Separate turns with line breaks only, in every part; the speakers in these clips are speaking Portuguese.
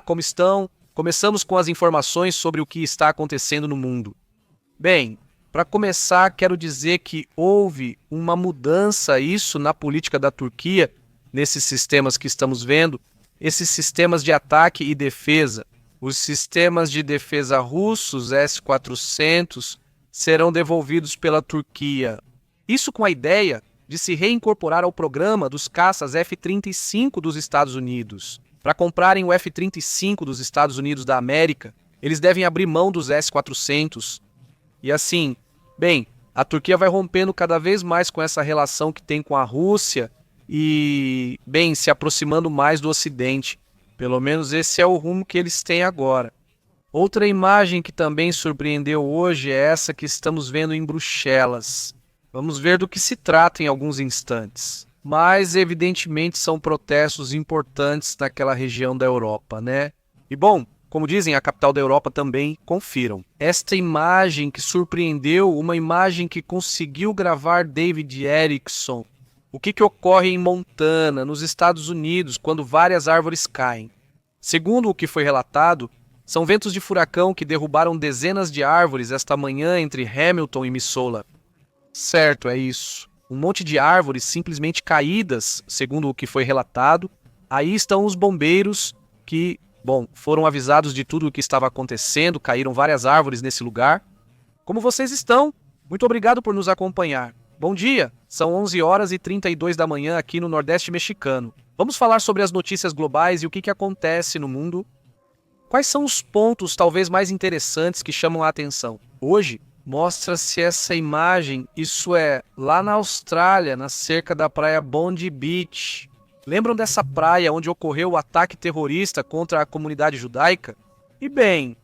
como estão? Começamos com as informações sobre o que está acontecendo no mundo. Bem, para começar, quero dizer que houve uma mudança na política da Turquia, nesses sistemas que estamos vendo, esses sistemas de ataque e defesa. Os sistemas de defesa russos S-400 serão devolvidos pela Turquia. Isso com a ideia de se reincorporar ao programa dos caças F-35 dos Estados Unidos. Para comprarem o F-35 dos Estados Unidos da América, eles devem abrir mão dos S-400. E assim, bem, a Turquia vai rompendo cada vez mais com essa relação que tem com a Rússia e, bem, se aproximando mais do Ocidente. Pelo menos esse é o rumo que eles têm agora. Outra imagem que também surpreendeu hoje é essa que estamos vendo em Bruxelas. Vamos ver do que se trata em alguns instantes. Mas, evidentemente, são protestos importantes naquela região da Europa, né? E, bom, como dizem, a capital da Europa também, confiram. Esta imagem que surpreendeu, uma imagem que conseguiu gravar David Erickson. O que ocorre em Montana, nos Estados Unidos, quando várias árvores caem? Segundo o que foi relatado, são ventos de furacão que derrubaram dezenas de árvores esta manhã entre Hamilton e Missoula. Certo, é isso. Um monte de árvores simplesmente caídas, segundo o que foi relatado. Aí estão os bombeiros que, bom, foram avisados de tudo o que estava acontecendo, caíram várias árvores nesse lugar. Como vocês estão? Muito obrigado por nos acompanhar. Bom dia, são 11h32 da manhã aqui no Nordeste mexicano. Vamos falar sobre as notícias globais e o que acontece no mundo. Quais são os pontos talvez mais interessantes que chamam a atenção? Hoje, mostra-se essa imagem, isso é, lá na Austrália, na cerca da praia Bondi Beach. Lembram dessa praia onde ocorreu o ataque terrorista contra a comunidade judaica? E bem,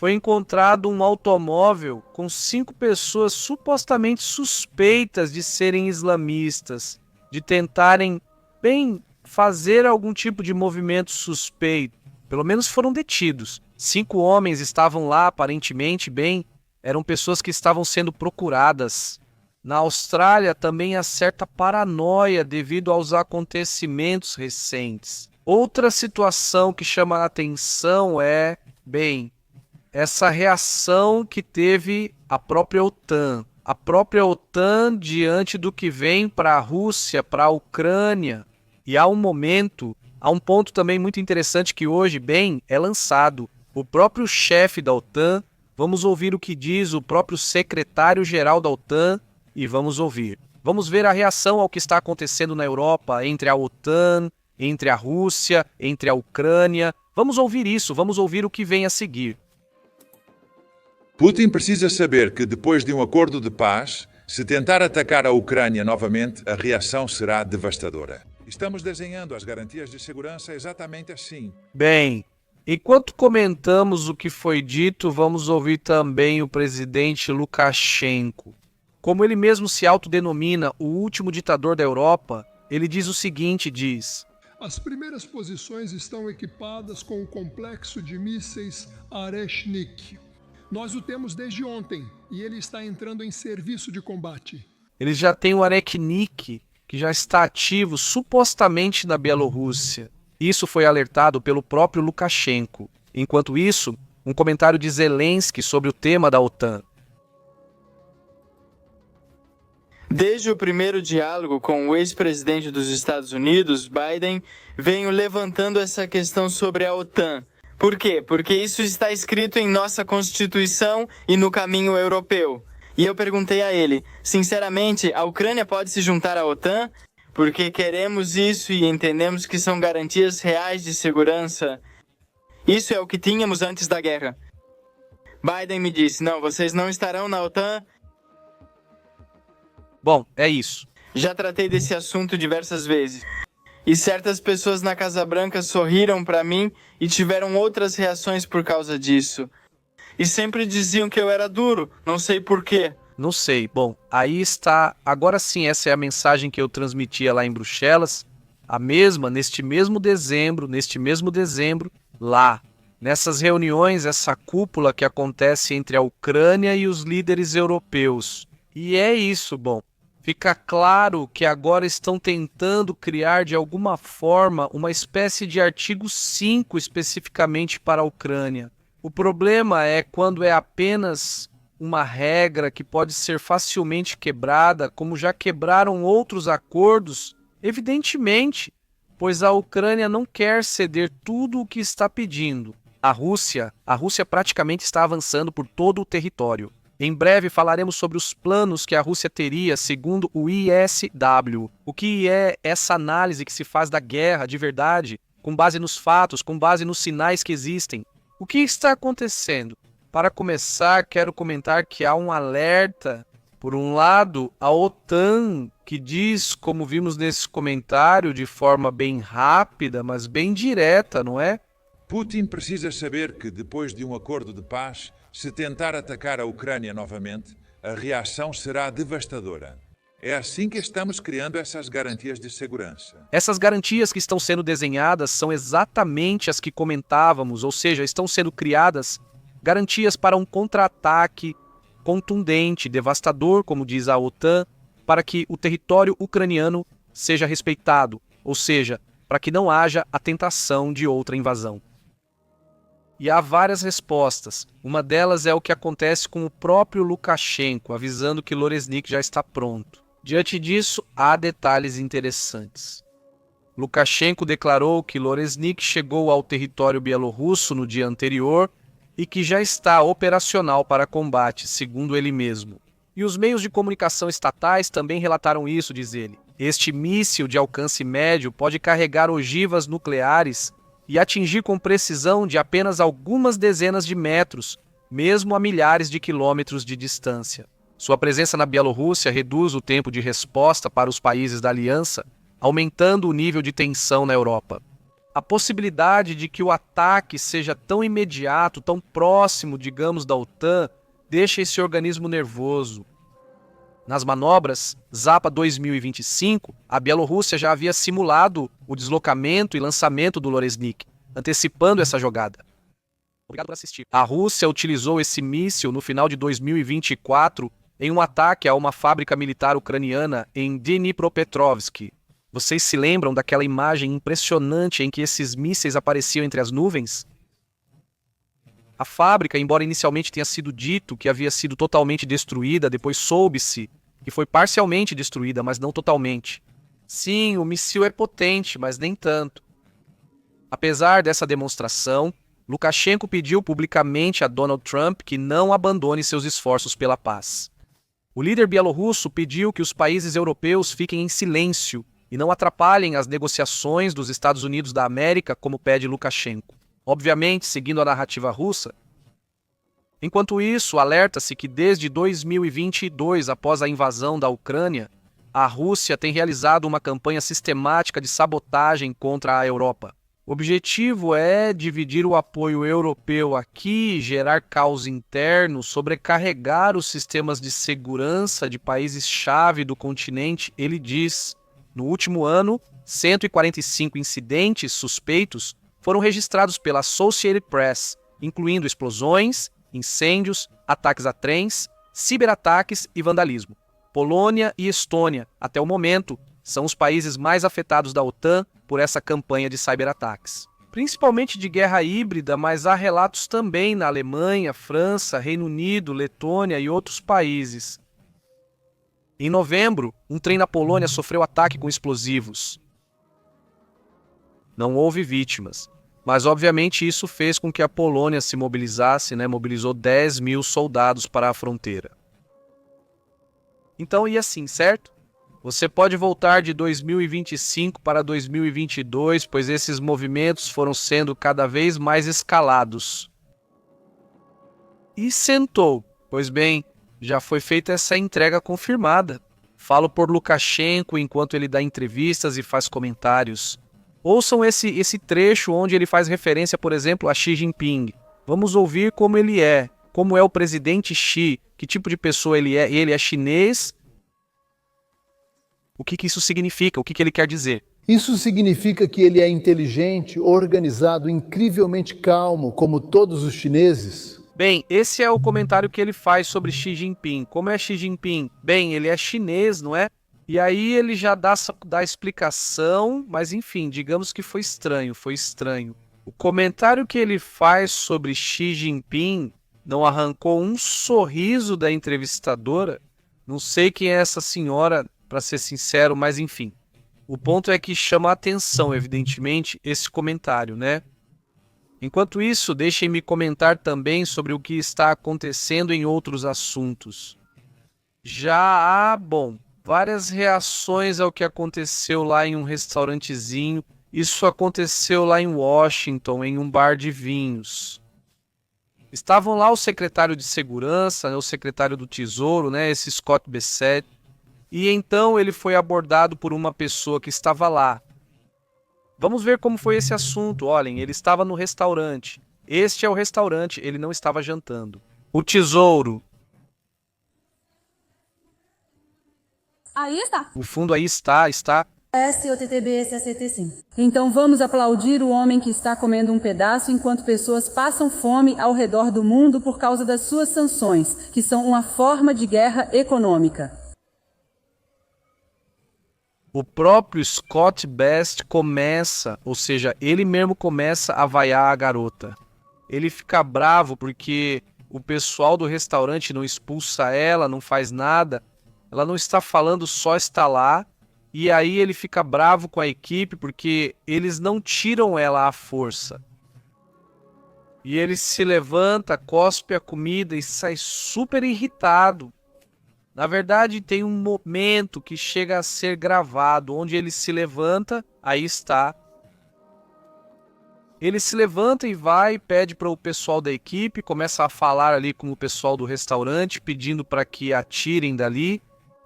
foi encontrado um automóvel com 5 pessoas supostamente suspeitas de serem islamistas, de tentarem, bem, fazer algum tipo de movimento suspeito. Pelo menos foram detidos. 5 homens estavam lá, aparentemente, bem, eram pessoas que estavam sendo procuradas. Na Austrália também há certa paranoia devido aos acontecimentos recentes. Outra situação que chama a atenção é, bem, essa reação que teve a própria OTAN. A própria OTAN diante do que vem para a Rússia, para a Ucrânia. E há um ponto também muito interessante que hoje, bem, é lançado. O próprio chefe da OTAN, vamos ouvir o que diz o próprio secretário-geral da OTAN e vamos ouvir. Vamos ver a reação ao que está acontecendo na Europa entre a OTAN, entre a Rússia, entre a Ucrânia. Vamos ouvir isso, vamos ouvir o que vem a seguir.
Putin precisa saber que depois de um acordo de paz, se tentar atacar a Ucrânia novamente, a reação será devastadora. Estamos desenhando as garantias de segurança exatamente assim.
Bem, enquanto comentamos o que foi dito, vamos ouvir também o presidente Lukashenko. Como ele mesmo se autodenomina o último ditador da Europa, ele diz o seguinte, diz:
As primeiras posições estão equipadas com o complexo de mísseis Areshnik. Nós o temos desde ontem e ele está entrando em serviço de combate.
Eles já têm o Areshnik, que já está ativo supostamente na Bielorrússia. Isso foi alertado pelo próprio Lukashenko. Enquanto isso, um comentário de Zelensky sobre o tema da OTAN.
Desde o primeiro diálogo com o ex-presidente dos Estados Unidos, Biden, venho levantando essa questão sobre a OTAN. Por quê? Porque isso está escrito em nossa Constituição e no caminho europeu. E eu perguntei a ele, sinceramente, a Ucrânia pode se juntar à OTAN? Porque queremos isso e entendemos que são garantias reais de segurança. Isso é o que tínhamos antes da guerra. Biden me disse, não, vocês não estarão na OTAN.
Bom, é isso.
Já tratei desse assunto diversas vezes. E certas pessoas na Casa Branca sorriram para mim e tiveram outras reações por causa disso. E sempre diziam que eu era duro, não sei por quê.
Não sei. Bom, aí está. Agora sim, essa é a mensagem que eu transmitia lá em Bruxelas. A mesma, neste mesmo dezembro, lá. Nessas reuniões, essa cúpula que acontece entre a Ucrânia e os líderes europeus. E é isso, bom. Fica claro que agora estão tentando criar de alguma forma uma espécie de artigo 5 especificamente para a Ucrânia. O problema é quando é apenas uma regra que pode ser facilmente quebrada, como já quebraram outros acordos, evidentemente, pois a Ucrânia não quer ceder tudo o que está pedindo. A Rússia praticamente está avançando por todo o território. Em breve falaremos sobre os planos que a Rússia teria segundo o ISW. O que é essa análise que se faz da guerra de verdade, com base nos fatos, com base nos sinais que existem. O que está acontecendo? Para começar, quero comentar que há um alerta. Por um lado, a OTAN, que diz, como vimos nesse comentário, de forma bem rápida, mas bem direta, não é?
Putin precisa saber que, depois de um acordo de paz, se tentar atacar a Ucrânia novamente, a reação será devastadora. É assim que estamos criando essas garantias de segurança.
Essas garantias que estão sendo desenhadas são exatamente as que comentávamos, ou seja, estão sendo criadas garantias para um contra-ataque contundente, devastador, como diz a OTAN, para que o território ucraniano seja respeitado, ou seja, para que não haja a tentação de outra invasão. E há várias respostas. Uma delas é o que acontece com o próprio Lukashenko, avisando que Loresnik já está pronto. Diante disso, há detalhes interessantes. Lukashenko declarou que Loresnik chegou ao território bielorrusso no dia anterior e que já está operacional para combate, segundo ele mesmo. E os meios de comunicação estatais também relataram isso, diz ele. Este míssil de alcance médio pode carregar ogivas nucleares e atingir com precisão de apenas algumas dezenas de metros, mesmo a milhares de quilômetros de distância. Sua presença na Bielorrússia reduz o tempo de resposta para os países da aliança, aumentando o nível de tensão na Europa. A possibilidade de que o ataque seja tão imediato, tão próximo, digamos, da OTAN, deixa esse organismo nervoso. Nas manobras Zapa 2025, a Bielorrússia já havia simulado o deslocamento e lançamento do Loresnik, antecipando essa jogada. Obrigado por assistir. A Rússia utilizou esse míssil no final de 2024 em um ataque a uma fábrica militar ucraniana em Dnipropetrovsk. Vocês se lembram daquela imagem impressionante em que esses mísseis apareciam entre as nuvens? A fábrica, embora inicialmente tenha sido dito que havia sido totalmente destruída, depois soube-se que foi parcialmente destruída, mas não totalmente. Sim, o míssil é potente, mas nem tanto. Apesar dessa demonstração, Lukashenko pediu publicamente a Donald Trump que não abandone seus esforços pela paz. O líder bielorrusso pediu que os países europeus fiquem em silêncio e não atrapalhem as negociações dos Estados Unidos da América, como pede Lukashenko. Obviamente, seguindo a narrativa russa. Enquanto isso, alerta-se que desde 2022, após a invasão da Ucrânia, a Rússia tem realizado uma campanha sistemática de sabotagem contra a Europa. O objetivo é dividir o apoio europeu aqui, gerar caos interno, sobrecarregar os sistemas de segurança de países-chave do continente, ele diz. No último ano, 145 incidentes suspeitos foram registrados pela Associated Press, incluindo explosões, incêndios, ataques a trens, ciberataques e vandalismo. Polônia e Estônia, até o momento, são os países mais afetados da OTAN por essa campanha de cyberataques. Principalmente de guerra híbrida, mas há relatos também na Alemanha, França, Reino Unido, Letônia e outros países. Em novembro, um trem na Polônia sofreu ataque com explosivos. Não houve vítimas, mas obviamente isso fez com que a Polônia se mobilizasse, mobilizou 10 mil soldados para a fronteira. Então, e assim, certo? Você pode voltar de 2025 para 2022, pois esses movimentos foram sendo cada vez mais escalados. E sentou, pois bem, já foi feita essa entrega confirmada. Falo por Lukashenko enquanto ele dá entrevistas e faz comentários. Ouçam esse trecho onde ele faz referência, por exemplo, a Xi Jinping. Vamos ouvir como ele é, como é o presidente Xi, que tipo de pessoa ele é. Ele é chinês. O que isso significa? O que ele quer dizer?
Isso significa que ele é inteligente, organizado, incrivelmente calmo, como todos os chineses.
Bem, esse é o comentário que ele faz sobre Xi Jinping. Como é Xi Jinping? Bem, ele é chinês, não é? E aí ele já dá a explicação, mas enfim, digamos que foi estranho, foi estranho. O comentário que ele faz sobre Xi Jinping não arrancou um sorriso da entrevistadora. Não sei quem é essa senhora, para ser sincero, mas enfim. O ponto é que chama a atenção, evidentemente, esse comentário, né? Enquanto isso, deixem-me comentar também sobre o que está acontecendo em outros assuntos. Já há, várias reações ao que aconteceu lá em um restaurantezinho. Isso aconteceu lá em Washington, em um bar de vinhos. Estavam lá o secretário de Segurança, o secretário do Tesouro, né, esse Scott Bessent, e então ele foi abordado por uma pessoa que estava lá. Vamos ver como foi esse assunto. Olhem, ele estava no restaurante. Este é o restaurante, ele não estava jantando. O Tesouro.
Aí está.
O fundo aí está.
SOTTBSACT sim. Então vamos aplaudir o homem que está comendo um pedaço enquanto pessoas passam fome ao redor do mundo por causa das suas sanções, que são uma forma de guerra econômica.
O próprio Scott Best começa, ou seja, ele mesmo começa a vaiar a garota. Ele fica bravo porque o pessoal do restaurante não expulsa ela, não faz nada. Ela não está falando, só está lá. E aí ele fica bravo com a equipe porque eles não tiram ela à força. E ele se levanta, cospe a comida e sai super irritado. Na verdade, tem um momento que chega a ser gravado, onde ele se levanta, aí está. Ele se levanta e vai, pede para o pessoal da equipe, começa a falar ali com o pessoal do restaurante, pedindo para que atirem dali.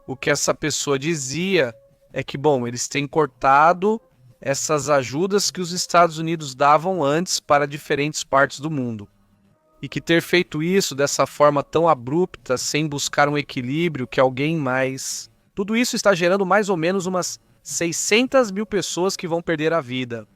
O que essa pessoa dizia é que, eles têm cortado essas ajudas que os Estados Unidos davam antes para diferentes partes do mundo. E que ter feito isso dessa forma tão abrupta, sem buscar um equilíbrio, que alguém mais... Tudo isso está gerando mais ou menos umas 600 mil pessoas que vão perder a vida.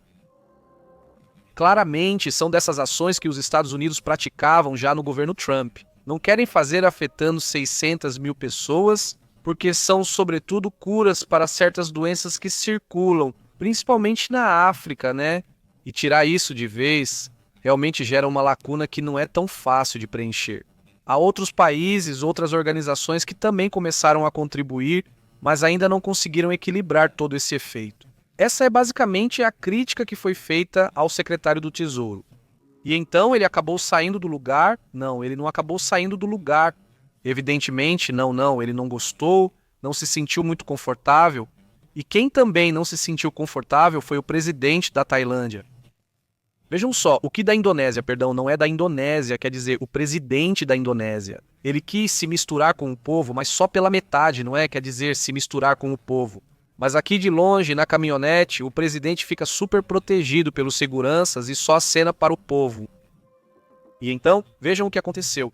Claramente, são dessas ações que os Estados Unidos praticavam já no governo Trump. Não querem fazer afetando 600 mil pessoas, porque são, sobretudo, curas para certas doenças que circulam, principalmente na África, né? E tirar isso de vez realmente gera uma lacuna que não é tão fácil de preencher. Há outros países, outras organizações que também começaram a contribuir, mas ainda não conseguiram equilibrar todo esse efeito. Essa é basicamente a crítica que foi feita ao secretário do Tesouro. E então ele acabou saindo do lugar? Não, ele não acabou saindo do lugar. Evidentemente, ele não gostou, não se sentiu muito confortável. E quem também não se sentiu confortável foi o presidente da Tailândia. Vejam só, o que da Indonésia, não é da Indonésia, quer dizer, o presidente da Indonésia. Ele quis se misturar com o povo, mas só pela metade, não é? Quer dizer, se misturar com o povo. Mas aqui de longe, na caminhonete, o presidente fica super protegido pelos seguranças e só acena para o povo. E então, vejam o que aconteceu.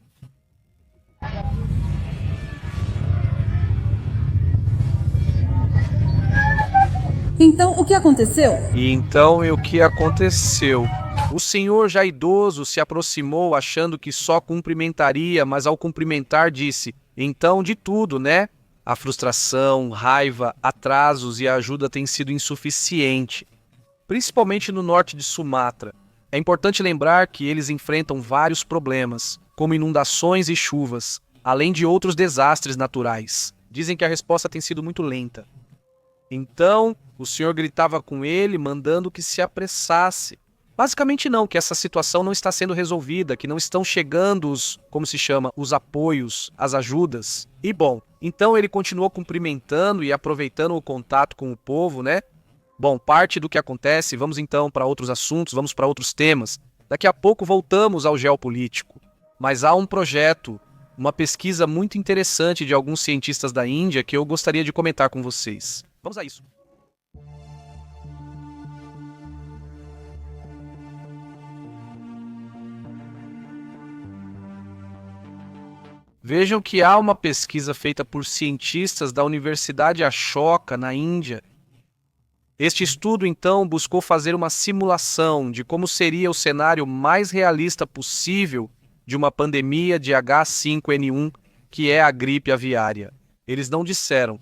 Então, o que aconteceu?
O senhor já idoso se aproximou achando que só cumprimentaria, mas ao cumprimentar disse, então de tudo, né? A frustração, raiva, atrasos e a ajuda têm sido insuficiente, principalmente no norte de Sumatra. É importante lembrar que eles enfrentam vários problemas, como inundações e chuvas, além de outros desastres naturais. Dizem que a resposta tem sido muito lenta. Então, o senhor gritava com ele, mandando que se apressasse. Basicamente não, que essa situação não está sendo resolvida, que não estão chegando os apoios, as ajudas. E então ele continuou cumprimentando e aproveitando o contato com o povo, né? Parte do que acontece, vamos então para outros assuntos, vamos para outros temas. Daqui a pouco voltamos ao geopolítico. Mas há um projeto, uma pesquisa muito interessante de alguns cientistas da Índia que eu gostaria de comentar com vocês. Vamos a isso. Vejam que há uma pesquisa feita por cientistas da Universidade Ashoka, na Índia. Este estudo, então, buscou fazer uma simulação de como seria o cenário mais realista possível de uma pandemia de H5N1, que é a gripe aviária. Eles não disseram.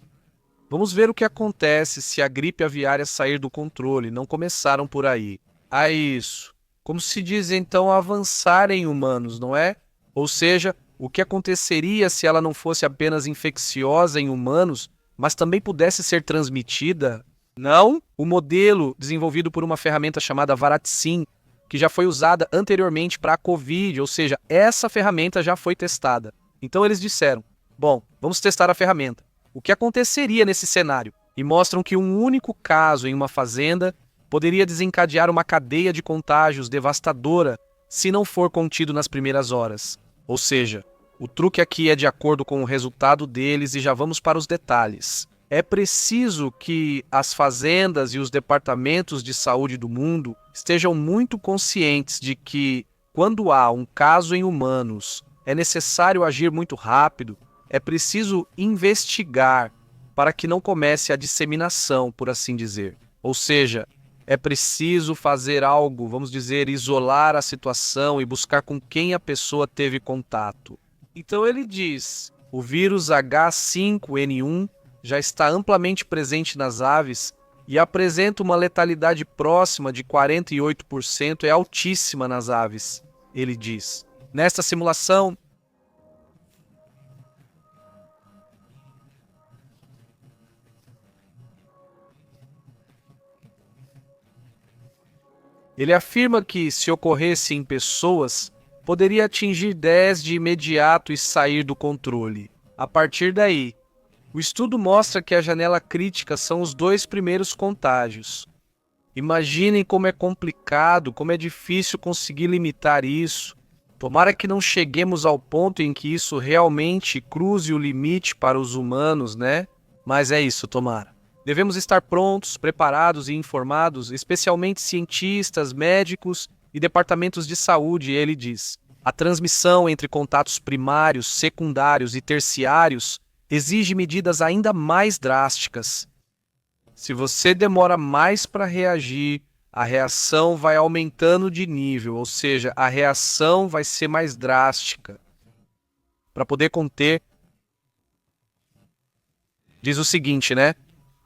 Vamos ver o que acontece se a gripe aviária sair do controle. Não começaram por aí. Ah, isso. Como se diz então avançar em humanos, não é? Ou seja, o que aconteceria se ela não fosse apenas infecciosa em humanos, mas também pudesse ser transmitida? Não. O modelo desenvolvido por uma ferramenta chamada Varatsim, que já foi usada anteriormente para a Covid, ou seja, essa ferramenta já foi testada. Então eles disseram, bom, vamos testar a ferramenta. O que aconteceria nesse cenário? E mostram que um único caso em uma fazenda poderia desencadear uma cadeia de contágios devastadora se não for contido nas primeiras horas. Ou seja, o truque aqui é de acordo com o resultado deles e já vamos para os detalhes. É preciso que as fazendas e os departamentos de saúde do mundo estejam muito conscientes de que, quando há um caso em humanos, é necessário agir muito rápido, é preciso investigar para que não comece a disseminação, por assim dizer. Ou seja, é preciso fazer algo, vamos dizer, isolar a situação e buscar com quem a pessoa teve contato. Então ele diz, o vírus H5N1 já está amplamente presente nas aves e apresenta uma letalidade próxima de 48%, é altíssima nas aves, ele diz. Nesta simulação, ele afirma que, se ocorresse em pessoas, poderia atingir 10 de imediato e sair do controle. A partir daí, o estudo mostra que a janela crítica são os 2 primeiros contágios. Imaginem como é complicado, como é difícil conseguir limitar isso. Tomara que não cheguemos ao ponto em que isso realmente cruze o limite para os humanos, né? Mas é isso, tomara. Devemos estar prontos, preparados e informados, especialmente cientistas, médicos e departamentos de saúde, ele diz. A transmissão entre contatos primários, secundários e terciários exige medidas ainda mais drásticas. Se você demora mais para reagir, a reação vai aumentando de nível, ou seja, a reação vai ser mais drástica. Para poder conter, diz o seguinte, né?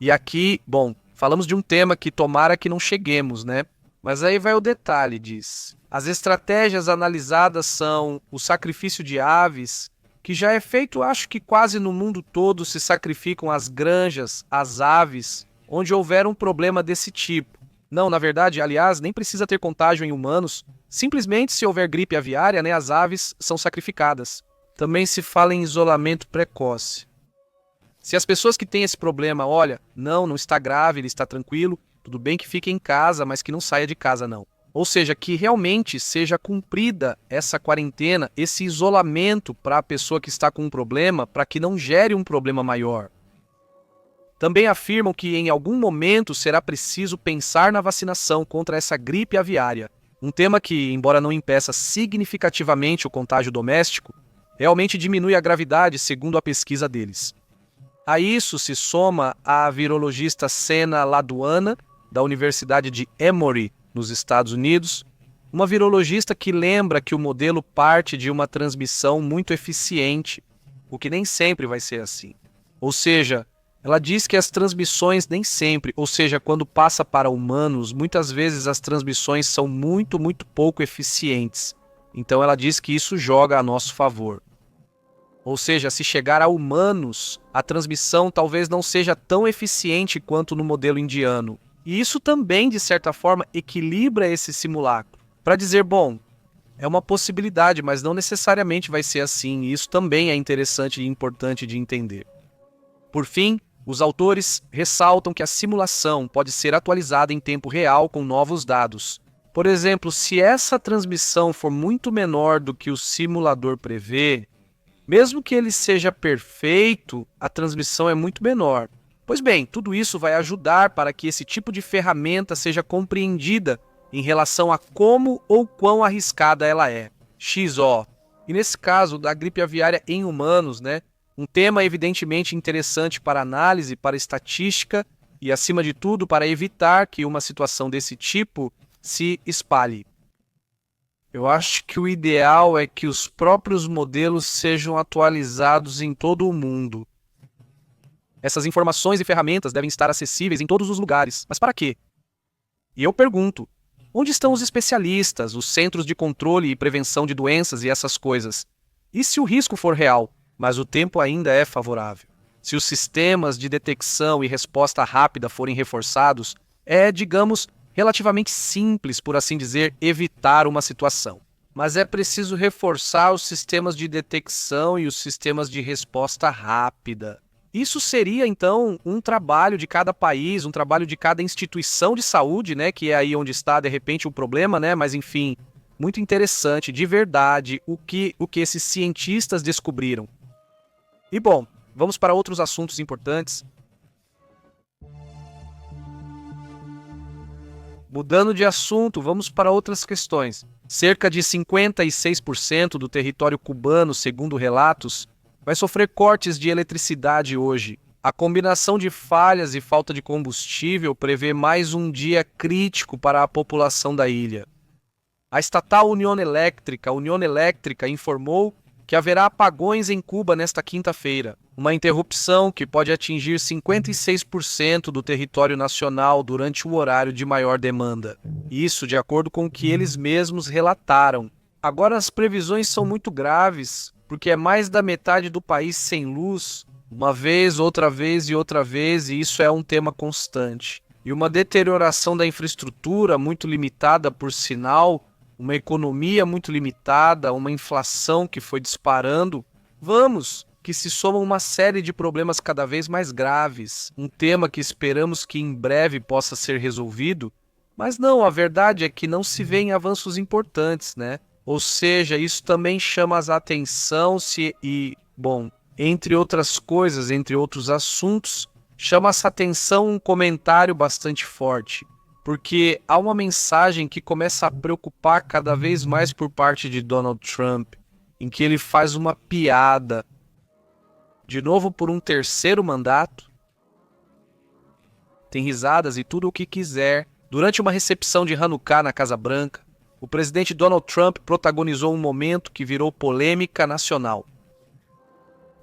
E aqui, bom, falamos de um tema que tomara que não cheguemos, né? Mas aí vai o detalhe, diz. As estratégias analisadas são o sacrifício de aves, que já é feito, acho que quase no mundo todo se sacrificam as granjas, as aves, onde houver um problema desse tipo. Não, na verdade, aliás, nem precisa ter contágio em humanos. Simplesmente, se houver gripe aviária, né, as aves são sacrificadas. Também se fala em isolamento precoce. Se as pessoas que têm esse problema, olha, não está grave, ele está tranquilo, tudo bem que fique em casa, mas que não saia de casa, não. Ou seja, que realmente seja cumprida essa quarentena, esse isolamento para a pessoa que está com um problema, para que não gere um problema maior. Também afirmam que em algum momento será preciso pensar na vacinação contra essa gripe aviária. Um tema que, embora não impeça significativamente o contágio doméstico, realmente diminui a gravidade, segundo a pesquisa deles. A isso se soma a virologista Sena Laduana, da Universidade de Emory, nos Estados Unidos, uma virologista que lembra que o modelo parte de uma transmissão muito eficiente, o que nem sempre vai ser assim. Ou seja, ela diz que as transmissões nem sempre, ou seja, quando passa para humanos, muitas vezes as transmissões são muito pouco eficientes. Então ela diz que isso joga a nosso favor. Ou seja, se chegar a humanos, a transmissão talvez não seja tão eficiente quanto no modelo indiano. E isso também, de certa forma, equilibra esse simulacro. Para dizer, bom, é uma possibilidade, mas não necessariamente vai ser assim. E isso também é interessante e importante de entender. Por fim, os autores ressaltam que a simulação pode ser atualizada em tempo real com novos dados. Por exemplo, se essa transmissão for muito menor do que o simulador prevê, mesmo que ele seja perfeito, a transmissão é muito menor. Pois bem, tudo isso vai ajudar para que esse tipo de ferramenta seja compreendida em relação a como ou quão arriscada ela é. XO. E nesse caso da gripe aviária em humanos, né? Um tema evidentemente interessante para análise, para estatística e, acima de tudo, para evitar que uma situação desse tipo se espalhe. Eu acho que o ideal é que os próprios modelos sejam atualizados em todo o mundo. Essas informações e ferramentas devem estar acessíveis em todos os lugares. Mas para quê? E eu pergunto, onde estão os especialistas, os centros de controle e prevenção de doenças e essas coisas? E se o risco for real, mas o tempo ainda é favorável? Se os sistemas de detecção e resposta rápida forem reforçados, digamos, relativamente simples, por assim dizer, evitar uma situação. Mas é preciso reforçar os sistemas de detecção e os sistemas de resposta rápida. Isso seria, então, um trabalho de cada país, um trabalho de cada instituição de saúde, né, que é aí onde está, de repente, o problema, né, mas, enfim, muito interessante, de verdade, o que esses cientistas descobriram. E, bom, vamos para outros assuntos importantes. Mudando de assunto, vamos para outras questões. Cerca de 56% do território cubano, segundo relatos, vai sofrer cortes de eletricidade hoje. A combinação de falhas e falta de combustível prevê mais um dia crítico para a população da ilha. A estatal União Elétrica, informou que haverá apagões em Cuba nesta quinta-feira, uma interrupção que pode atingir 56% do território nacional durante o horário de maior demanda. Isso de acordo com o que eles mesmos relataram. Agora as previsões são muito graves, porque é mais da metade do país sem luz, uma vez, outra vez e outra vez, e isso é um tema constante. E uma deterioração da infraestrutura muito limitada, por sinal, uma economia muito limitada, uma inflação que foi disparando, que se somam uma série de problemas cada vez mais graves, um tema que esperamos que em breve possa ser resolvido, mas não, a verdade é que não se vêem avanços importantes, né? Ou seja, isso também chama a atenção entre outras coisas, entre outros assuntos, chama essa atenção um comentário bastante forte. Porque há uma mensagem que começa a preocupar cada vez mais por parte de Donald Trump, em que ele faz uma piada, de novo por um terceiro mandato. Tem risadas e tudo o que quiser. Durante uma recepção de Hanukkah na Casa Branca, o presidente Donald Trump protagonizou um momento que virou polêmica nacional.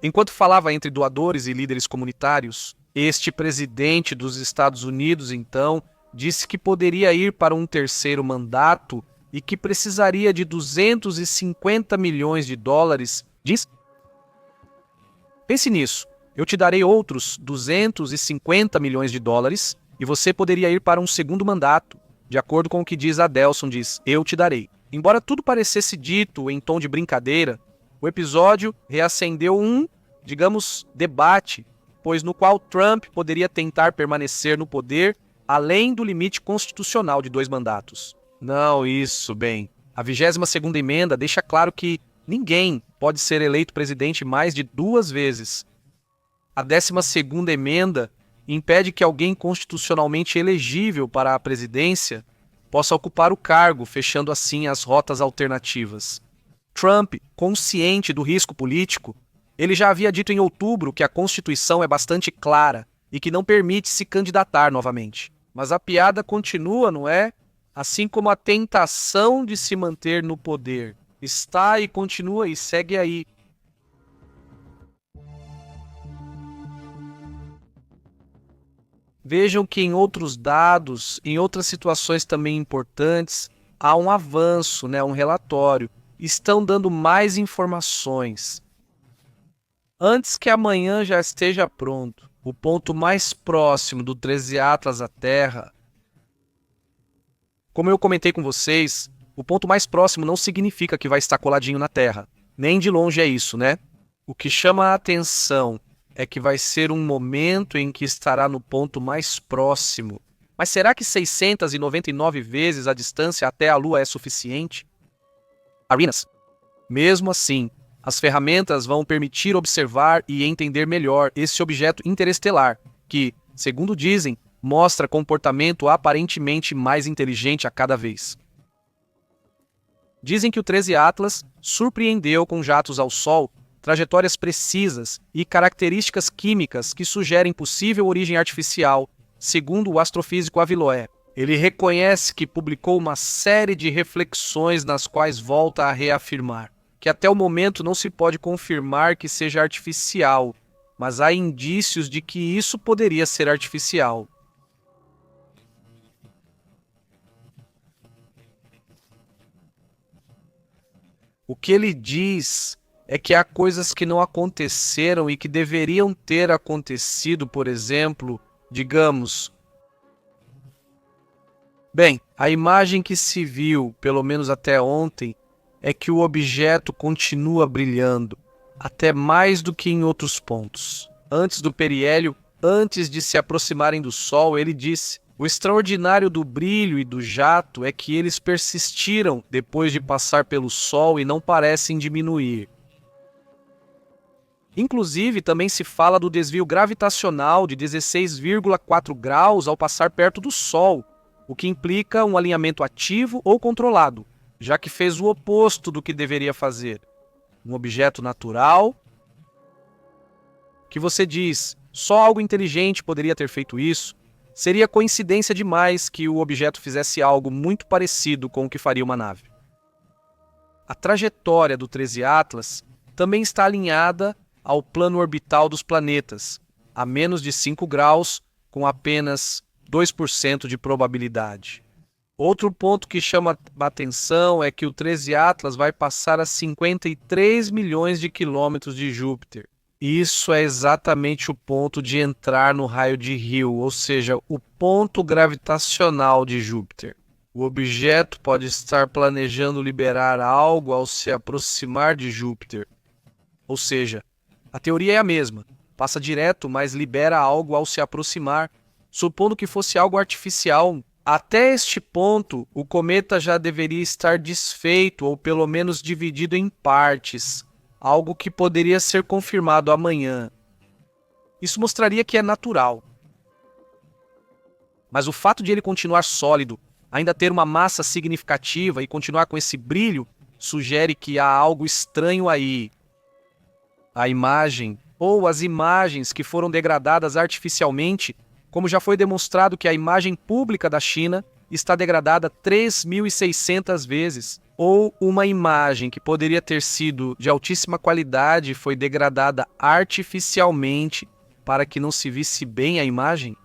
Enquanto falava entre doadores e líderes comunitários, este presidente dos Estados Unidos, então, disse que poderia ir para um terceiro mandato e que precisaria de 250 milhões de dólares. Pense nisso, eu te darei outros 250 milhões de dólares e você poderia ir para um segundo mandato. De acordo com o que diz Adelson, eu te darei. Embora tudo parecesse dito em tom de brincadeira, o episódio reacendeu debate, pois no qual Trump poderia tentar permanecer no poder além do limite constitucional de 2 mandatos. Não, a 22ª emenda deixa claro que ninguém pode ser eleito presidente mais de 2 vezes. A 12ª emenda impede que alguém constitucionalmente elegível para a presidência possa ocupar o cargo, fechando assim as rotas alternativas. Trump, consciente do risco político, ele já havia dito em outubro que a Constituição é bastante clara e que não permite se candidatar novamente. Mas a piada continua, não é? Assim como a tentação de se manter no poder. Está e continua e segue aí. Vejam que em outros dados, em outras situações também importantes, há um avanço, um relatório. Estão dando mais informações. Antes que amanhã já esteja pronto, o ponto mais próximo do 13 Atlas à Terra, como eu comentei com vocês, o ponto mais próximo não significa que vai estar coladinho na Terra. Nem de longe é isso, né? O que chama a atenção é que vai ser um momento em que estará no ponto mais próximo. Mas será que 699 vezes a distância até a Lua é suficiente? Arenas. Mesmo assim, as ferramentas vão permitir observar e entender melhor esse objeto interestelar, que, segundo dizem, mostra comportamento aparentemente mais inteligente a cada vez. Dizem que o 13 Atlas surpreendeu com jatos ao Sol, trajetórias precisas e características químicas que sugerem possível origem artificial, segundo o astrofísico Aviloé. Ele reconhece que publicou uma série de reflexões nas quais volta a reafirmar que até o momento não se pode confirmar que seja artificial, mas há indícios de que isso poderia ser artificial. O que ele diz é que há coisas que não aconteceram e que deveriam ter acontecido, por exemplo, digamos. Bem, a imagem que se viu, pelo menos até ontem, é que o objeto continua brilhando, até mais do que em outros pontos. Antes do periélio, antes de se aproximarem do Sol, ele disse: o extraordinário do brilho e do jato é que eles persistiram depois de passar pelo Sol e não parecem diminuir. Inclusive, também se fala do desvio gravitacional de 16,4 graus ao passar perto do Sol, o que implica um alinhamento ativo ou controlado, já que fez o oposto do que deveria fazer. Um objeto natural, que você diz, só algo inteligente poderia ter feito isso, seria coincidência demais que o objeto fizesse algo muito parecido com o que faria uma nave. A trajetória do 13 Atlas também está alinhada ao plano orbital dos planetas, a menos de 5 graus, com apenas 2% de probabilidade. Outro ponto que chama a atenção é que o 13 Atlas vai passar a 53 milhões de quilômetros de Júpiter. Isso é exatamente o ponto de entrar no raio de Hill, ou seja, o ponto gravitacional de Júpiter. O objeto pode estar planejando liberar algo ao se aproximar de Júpiter. Ou seja, a teoria é a mesma, passa direto, mas libera algo ao se aproximar, supondo que fosse algo artificial. Até este ponto, o cometa já deveria estar desfeito ou pelo menos dividido em partes, algo que poderia ser confirmado amanhã. Isso mostraria que é natural. Mas o fato de ele continuar sólido, ainda ter uma massa significativa e continuar com esse brilho, sugere que há algo estranho aí. A imagem, ou as imagens que foram degradadas artificialmente, como já foi demonstrado que a imagem pública da China está degradada 3.600 vezes, ou uma imagem que poderia ter sido de altíssima qualidade foi degradada artificialmente para que não se visse bem a imagem.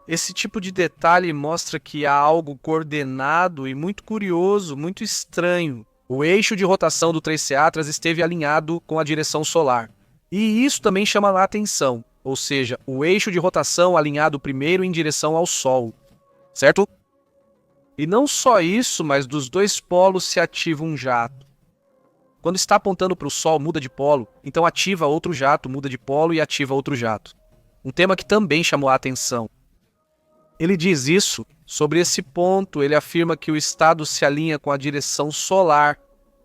Esse tipo de detalhe mostra que há algo coordenado e muito curioso, muito estranho. O eixo de rotação do 13 Atlas esteve alinhado com a direção solar. E isso também chama a atenção. Ou seja, o eixo de rotação alinhado primeiro em direção ao Sol, certo? E não só isso, mas dos dois polos se ativa um jato. Quando está apontando para o Sol, muda de polo, então ativa outro jato, muda de polo e ativa outro jato. Um tema que também chamou a atenção. Ele diz isso, sobre esse ponto, ele afirma que o estado se alinha com a direção solar,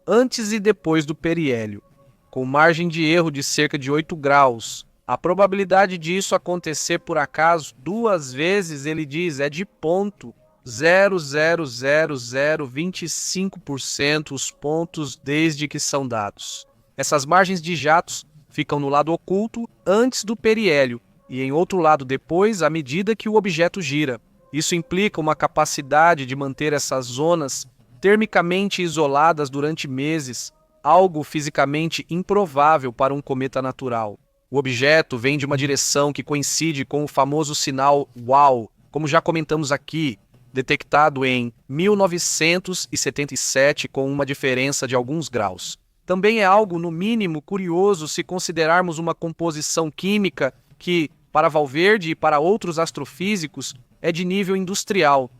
antes e depois do periélio, com margem de erro de cerca de 8 graus. A probabilidade disso acontecer por acaso 2 vezes, ele diz, é de 0,00025% os pontos desde que são dados. Essas margens de jatos ficam no lado oculto antes do periélio e em outro lado depois à medida que o objeto gira. Isso implica uma capacidade de manter essas zonas termicamente isoladas durante meses, algo fisicamente improvável para um cometa natural. O objeto vem de uma direção que coincide com o famoso sinal WOW, como já comentamos aqui, detectado em 1977 com uma diferença de alguns graus. Também é algo, no mínimo, curioso se considerarmos uma composição química que, para Valverde e para outros astrofísicos, é de nível industrial.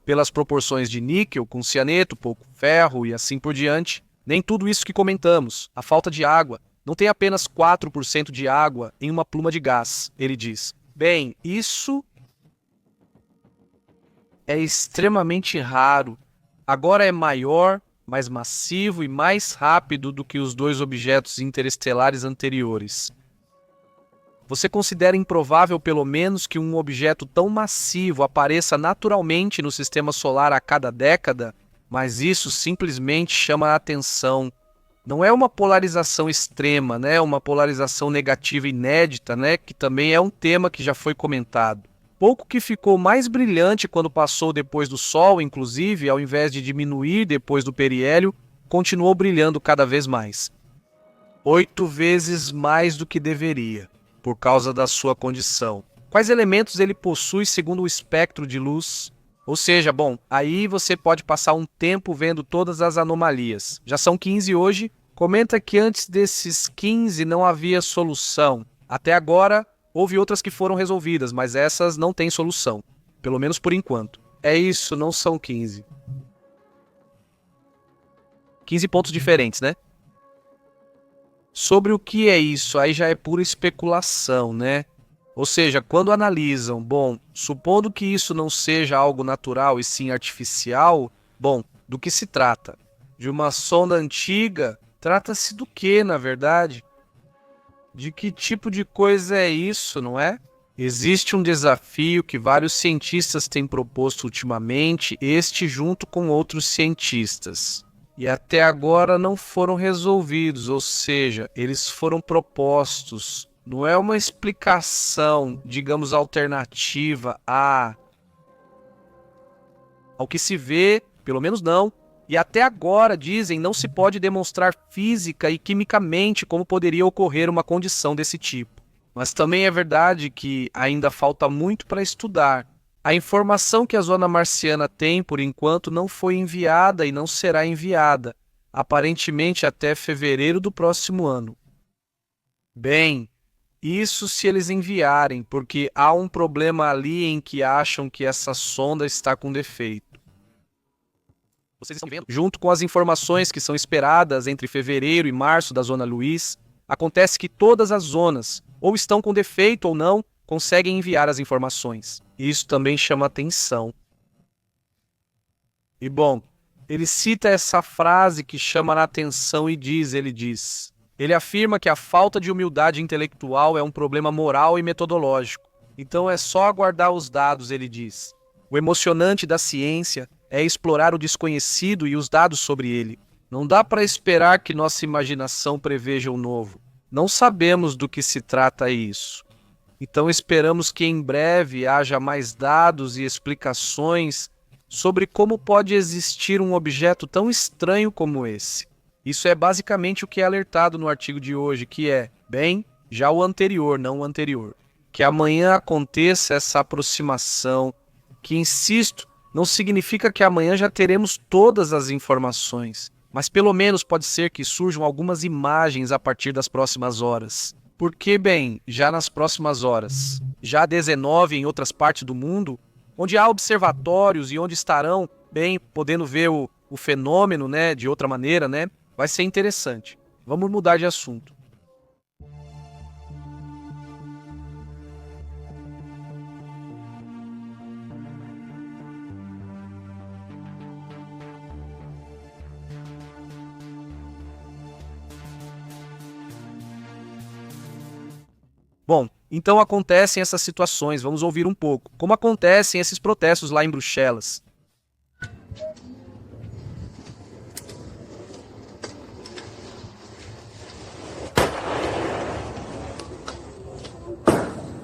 Pelas proporções de níquel com cianeto, pouco ferro e assim por diante, nem tudo isso que comentamos, a falta de água, não tem apenas 4% de água em uma pluma de gás, ele diz. Bem, isso é extremamente raro. Agora é maior, mais massivo e mais rápido do que os dois objetos interestelares anteriores. Você considera improvável pelo menos que um objeto tão massivo apareça naturalmente no sistema solar a cada década? Mas isso simplesmente chama a atenção. Não é uma polarização extrema, né? Uma polarização negativa inédita, né? Que também é um tema que já foi comentado. pouco que ficou mais brilhante quando passou depois do Sol, inclusive, ao invés de diminuir depois do periélio, continuou brilhando cada vez mais. 8 vezes mais do que deveria, por causa da sua condição. Quais elementos ele possui segundo o espectro de luz? Ou seja, bom, aí você pode passar um tempo vendo todas as anomalias. Já são 15 hoje. Comenta que antes desses 15 não havia solução. Até agora, houve outras que foram resolvidas, mas essas não têm solução. Pelo menos por enquanto. É isso, não são 15. 15 pontos diferentes, né? Sobre o que é isso, aí já é pura especulação, né? Ou seja, quando analisam, bom, supondo que isso não seja algo natural e sim artificial, bom, do que se trata? De uma sonda antiga? Trata-se do que, na verdade? De que tipo de coisa é isso, não é? Existe um desafio que vários cientistas têm proposto ultimamente, este junto com outros cientistas. E até agora não foram resolvidos, ou seja, eles foram propostos. Não é uma explicação, digamos, alternativa ao que se vê, pelo menos não. E até agora, dizem, não se pode demonstrar física e quimicamente como poderia ocorrer uma condição desse tipo. Mas também é verdade que ainda falta muito para estudar. A informação que a zona marciana tem, por enquanto, não foi enviada e não será enviada, aparentemente até fevereiro do próximo ano. Bem, isso se eles enviarem, porque há um problema ali em que acham que essa sonda está com defeito. Vocês estão vendo? Junto com as informações que são esperadas entre fevereiro e março da Zona Luiz, acontece que todas as zonas, ou estão com defeito ou não, conseguem enviar as informações. Isso também chama atenção. E bom, ele cita essa frase que chama a atenção e ele diz... Ele afirma que a falta de humildade intelectual é um problema moral e metodológico. Então é só aguardar os dados, ele diz. O emocionante da ciência é explorar o desconhecido e os dados sobre ele. Não dá para esperar que nossa imaginação preveja o novo. Não sabemos do que se trata isso. Então esperamos que em breve haja mais dados e explicações sobre como pode existir um objeto tão estranho como esse. Isso é basicamente o que é alertado no artigo de hoje, que é, bem, já o anterior, não o anterior. Que amanhã aconteça essa aproximação, que, insisto, não significa que amanhã já teremos todas as informações, mas pelo menos pode ser que surjam algumas imagens a partir das próximas horas. Porque, bem, já nas próximas horas, já 19 em outras partes do mundo, onde há observatórios e onde estarão, bem, podendo ver o fenômeno, né, de outra maneira, né? Vai ser interessante. Vamos mudar de assunto. Bom, então acontecem essas situações. Vamos ouvir um pouco. Como acontecem esses protestos lá em Bruxelas?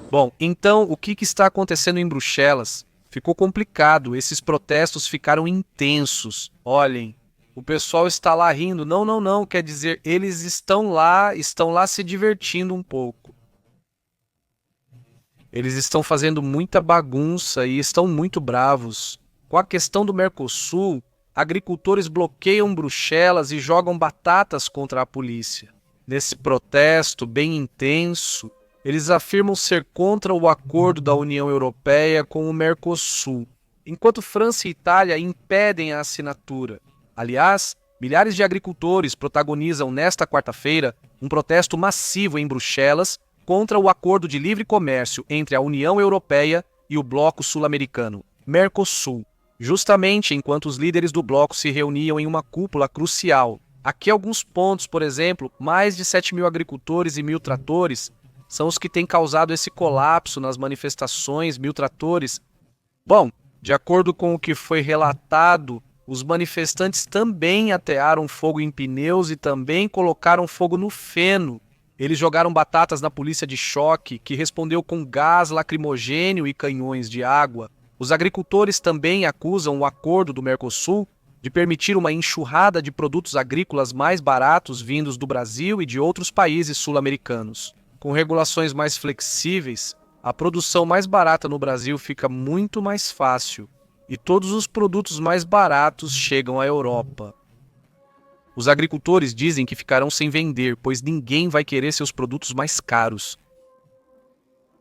Bom, então o que está acontecendo em Bruxelas? Ficou complicado, esses protestos ficaram intensos. Olhem, o pessoal está lá rindo. Não, quer dizer, eles estão lá se divertindo um pouco. Eles estão fazendo muita bagunça e estão muito bravos. Com a questão do Mercosul, agricultores bloqueiam Bruxelas e jogam batatas contra a polícia. Nesse protesto bem intenso, eles afirmam ser contra o acordo da União Europeia com o Mercosul, enquanto França e Itália impedem a assinatura. Aliás, milhares de agricultores protagonizam nesta quarta-feira um protesto massivo em Bruxelas contra o acordo de livre comércio entre a União Europeia e o Bloco Sul-Americano, Mercosul, justamente enquanto os líderes do bloco se reuniam em uma cúpula crucial. Aqui alguns pontos, por exemplo, mais de 7.000 agricultores e 1.000 tratores são os que têm causado esse colapso nas manifestações, 1.000 tratores. Bom, de acordo com o que foi relatado, os manifestantes também atearam fogo em pneus e também colocaram fogo no feno. Eles jogaram batatas na polícia de choque, que respondeu com gás lacrimogênio e canhões de água. Os agricultores também acusam o acordo do Mercosul de permitir uma enxurrada de produtos agrícolas mais baratos vindos do Brasil e de outros países sul-americanos. Com regulações mais flexíveis, a produção mais barata no Brasil fica muito mais fácil e todos os produtos mais baratos chegam à Europa. Os agricultores dizem que ficarão sem vender, pois ninguém vai querer seus produtos mais caros.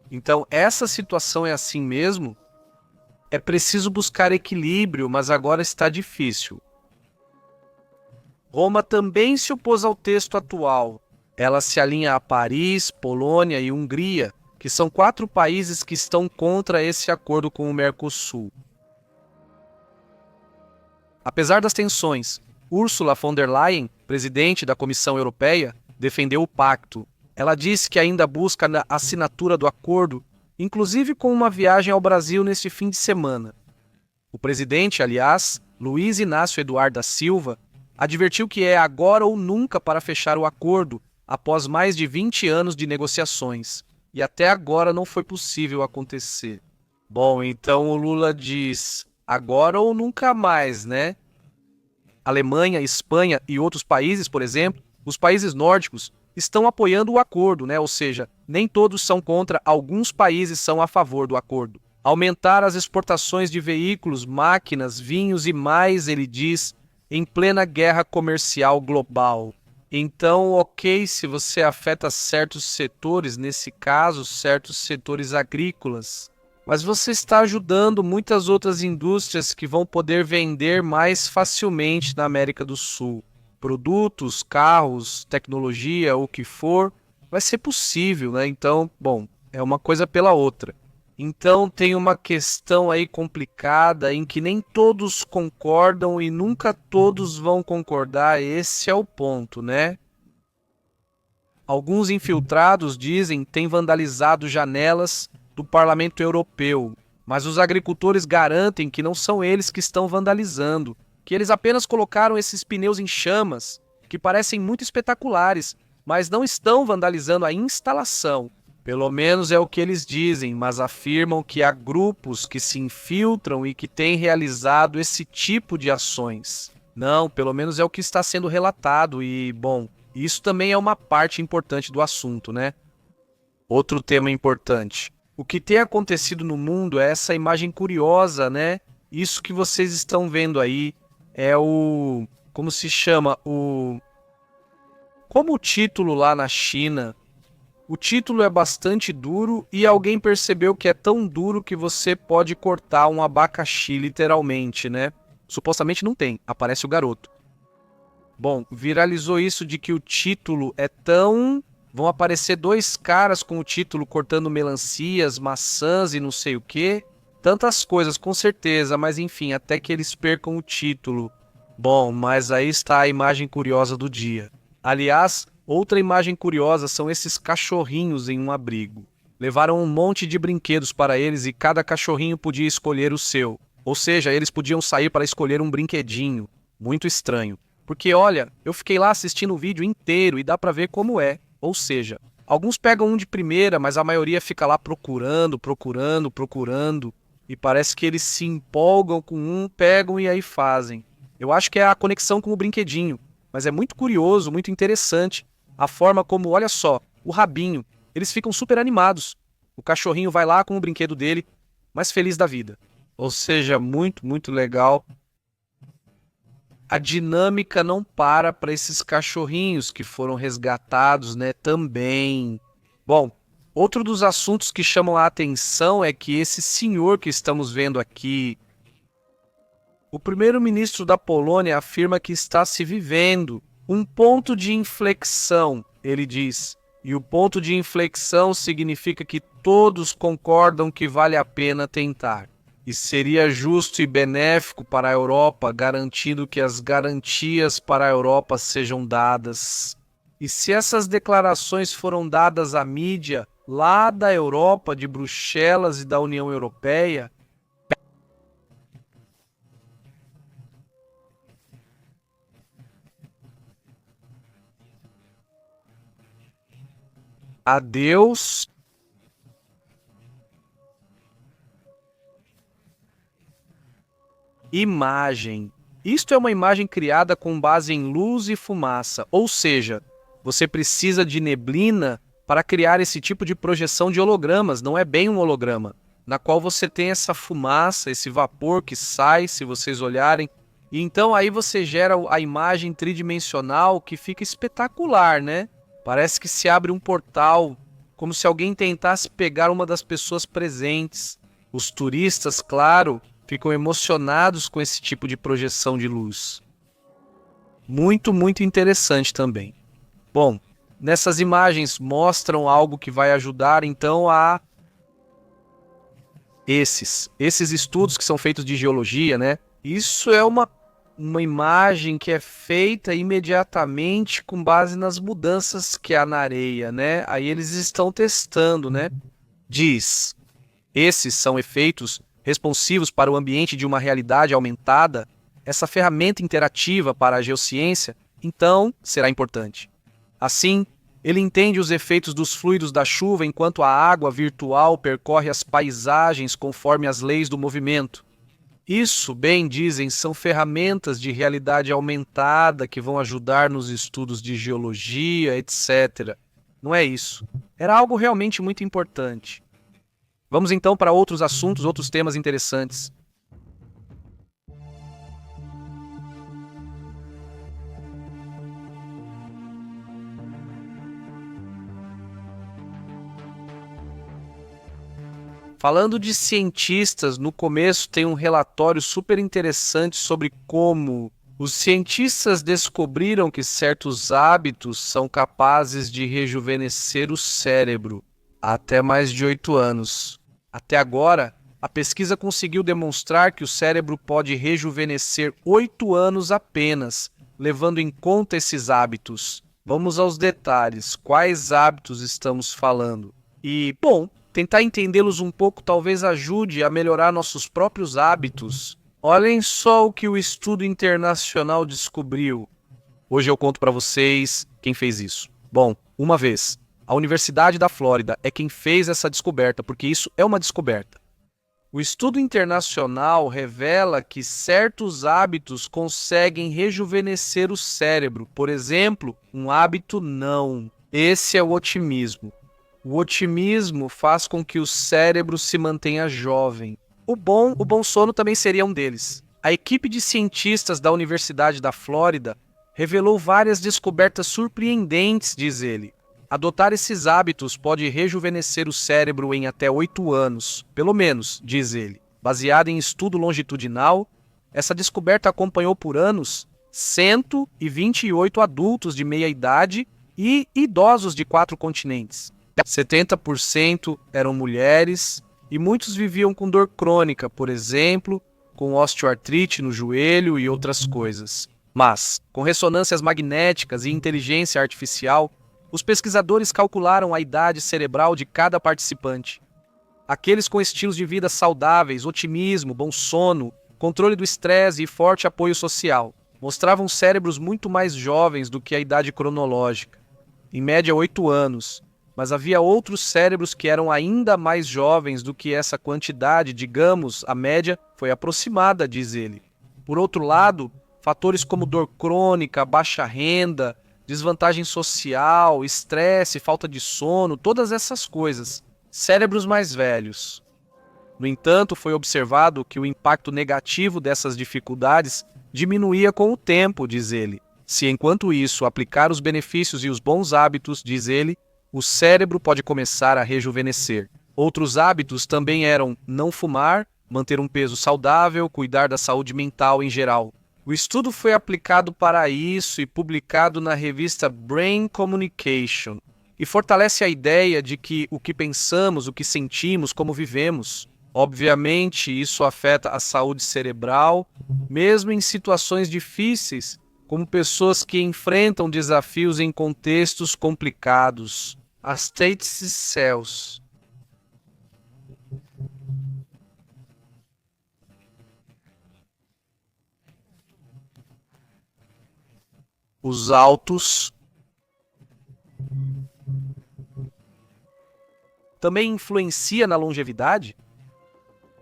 Então, essa situação é assim mesmo? É preciso buscar equilíbrio, mas agora está difícil. Roma também se opôs ao texto atual. Ela se alinha a Paris, Polônia e Hungria, que são 4 países que estão contra esse acordo com o Mercosul. Apesar das tensões, Ursula von der Leyen, presidente da Comissão Europeia, defendeu o pacto. Ela disse que ainda busca a assinatura do acordo, inclusive com uma viagem ao Brasil neste fim de semana. O presidente, aliás, Luiz Inácio Eduardo da Silva, advertiu que é agora ou nunca para fechar o acordo após mais de 20 anos de negociações. E até agora não foi possível acontecer. Bom, então o Lula diz agora ou nunca mais, né? Alemanha, Espanha e outros países, por exemplo, os países nórdicos, estão apoiando o acordo, né? Ou seja, nem todos são contra, alguns países são a favor do acordo. Aumentar as exportações de veículos, máquinas, vinhos e mais, ele diz, em plena guerra comercial global. Então, ok, se você afeta certos setores, nesse caso, certos setores agrícolas, mas você está ajudando muitas outras indústrias que vão poder vender mais facilmente na América do Sul. Produtos, carros, tecnologia, o que for, vai ser possível, né? Então, bom, é uma coisa pela outra. Então tem uma questão aí complicada em que nem todos concordam e nunca todos vão concordar, esse é o ponto, né? Alguns infiltrados dizem que têm vandalizado janelas do Parlamento Europeu, mas os agricultores garantem que não são eles que estão vandalizando, que eles apenas colocaram esses pneus em chamas, que parecem muito espetaculares, mas não estão vandalizando a instalação. Pelo menos é o que eles dizem, mas afirmam que há grupos que se infiltram e que têm realizado esse tipo de ações. Não, pelo menos é o que está sendo relatado e, bom, isso também é uma parte importante do assunto, né? Outro tema importante. O que tem acontecido no mundo é essa imagem curiosa, né? Isso que vocês estão vendo aí é o... como se chama? Como o título lá na China... O título é bastante duro e alguém percebeu que é tão duro que você pode cortar um abacaxi literalmente, né? Supostamente não tem, aparece o garoto. Bom, viralizou isso de que o título é tão... Vão aparecer 2 caras com o título cortando melancias, maçãs e não sei o quê. Tantas coisas, com certeza, mas enfim, até que eles percam o título. Bom, mas aí está a imagem curiosa do dia. Aliás... Outra imagem curiosa são esses cachorrinhos em um abrigo. Levaram um monte de brinquedos para eles e cada cachorrinho podia escolher o seu. Ou seja, eles podiam sair para escolher um brinquedinho. Muito estranho. Porque olha, eu fiquei lá assistindo o vídeo inteiro e dá para ver como é. Ou seja, alguns pegam um de primeira, mas a maioria fica lá procurando. E parece que eles se empolgam com um, pegam e aí fazem. Eu acho que é a conexão com o brinquedinho. Mas é muito curioso, muito interessante. A forma como, olha só, o rabinho, eles ficam super animados. O cachorrinho vai lá com o brinquedo dele, mais feliz da vida. Ou seja, muito, muito legal. A dinâmica não para esses cachorrinhos que foram resgatados, né, também. Bom, outro dos assuntos que chamam a atenção é que esse senhor que estamos vendo aqui, o primeiro-ministro da Polônia afirma que está se vivendo um ponto de inflexão, ele diz. E o ponto de inflexão significa que todos concordam que vale a pena tentar. E seria justo e benéfico para a Europa, garantindo que as garantias para a Europa sejam dadas. E se essas declarações foram dadas à mídia lá da Europa, de Bruxelas e da União Europeia, Adeus. Imagem. Isto é uma imagem criada com base em luz e fumaça, ou seja, você precisa de neblina para criar esse tipo de projeção de hologramas, não é bem um holograma, na qual você tem essa fumaça, esse vapor que sai, se vocês olharem, e então aí você gera a imagem tridimensional que fica espetacular, né? Parece que se abre um portal, como se alguém tentasse pegar uma das pessoas presentes. Os turistas, claro, ficam emocionados com esse tipo de projeção de luz. Muito, muito interessante também. Bom, nessas imagens mostram algo que vai ajudar então a esses estudos que são feitos de geologia, né? Isso é uma imagem que é feita imediatamente com base nas mudanças que há na areia, né? Aí eles estão testando, né? Diz, esses são efeitos responsivos para o ambiente de uma realidade aumentada. Essa ferramenta interativa para a geociência, então, será importante. Assim, ele entende os efeitos dos fluidos da chuva enquanto a água virtual percorre as paisagens conforme as leis do movimento. Isso, bem dizem, são ferramentas de realidade aumentada que vão ajudar nos estudos de geologia, etc. Não é isso. Era algo realmente muito importante. Vamos então para outros assuntos, outros temas interessantes. Falando de cientistas, no começo tem um relatório super interessante sobre como os cientistas descobriram que certos hábitos são capazes de rejuvenescer o cérebro até mais de 8 anos. Até agora, a pesquisa conseguiu demonstrar que o cérebro pode rejuvenescer 8 anos apenas, levando em conta esses hábitos. Vamos aos detalhes. Quais hábitos estamos falando? E, bom, tentar entendê-los um pouco talvez ajude a melhorar nossos próprios hábitos. Olhem só o que o estudo internacional descobriu. Hoje eu conto para vocês quem fez isso. Bom, uma vez, a Universidade da Flórida é quem fez essa descoberta, porque isso é uma descoberta. O estudo internacional revela que certos hábitos conseguem rejuvenescer o cérebro. Por exemplo, um hábito não. Esse é o otimismo. O otimismo faz com que o cérebro se mantenha jovem. O bom sono também seria um deles. A equipe de cientistas da Universidade da Flórida revelou várias descobertas surpreendentes, diz ele. Adotar esses hábitos pode rejuvenescer o cérebro em até 8 anos, pelo menos, diz ele. Baseada em estudo longitudinal, essa descoberta acompanhou por anos 128 adultos de meia idade e idosos de 4 continentes. 70% eram mulheres e muitos viviam com dor crônica, por exemplo, com osteoartrite no joelho e outras coisas. Mas, com ressonâncias magnéticas e inteligência artificial, os pesquisadores calcularam a idade cerebral de cada participante. Aqueles com estilos de vida saudáveis, otimismo, bom sono, controle do estresse e forte apoio social mostravam cérebros muito mais jovens do que a idade cronológica, em média 8 anos, mas havia outros cérebros que eram ainda mais jovens do que essa quantidade, digamos, a média foi aproximada, diz ele. Por outro lado, fatores como dor crônica, baixa renda, desvantagem social, estresse, falta de sono, todas essas coisas. Cérebros mais velhos. No entanto, foi observado que o impacto negativo dessas dificuldades diminuía com o tempo, diz ele. Se enquanto isso aplicar os benefícios e os bons hábitos, diz ele, o cérebro pode começar a rejuvenescer. Outros hábitos também eram não fumar, manter um peso saudável, cuidar da saúde mental em geral. O estudo foi aplicado para isso e publicado na revista Brain Communication, e fortalece a ideia de que o que pensamos, o que sentimos, como vivemos. Obviamente, isso afeta a saúde cerebral, mesmo em situações difíceis, como pessoas que enfrentam desafios em contextos complicados. As state cells. Os altos também influencia na longevidade?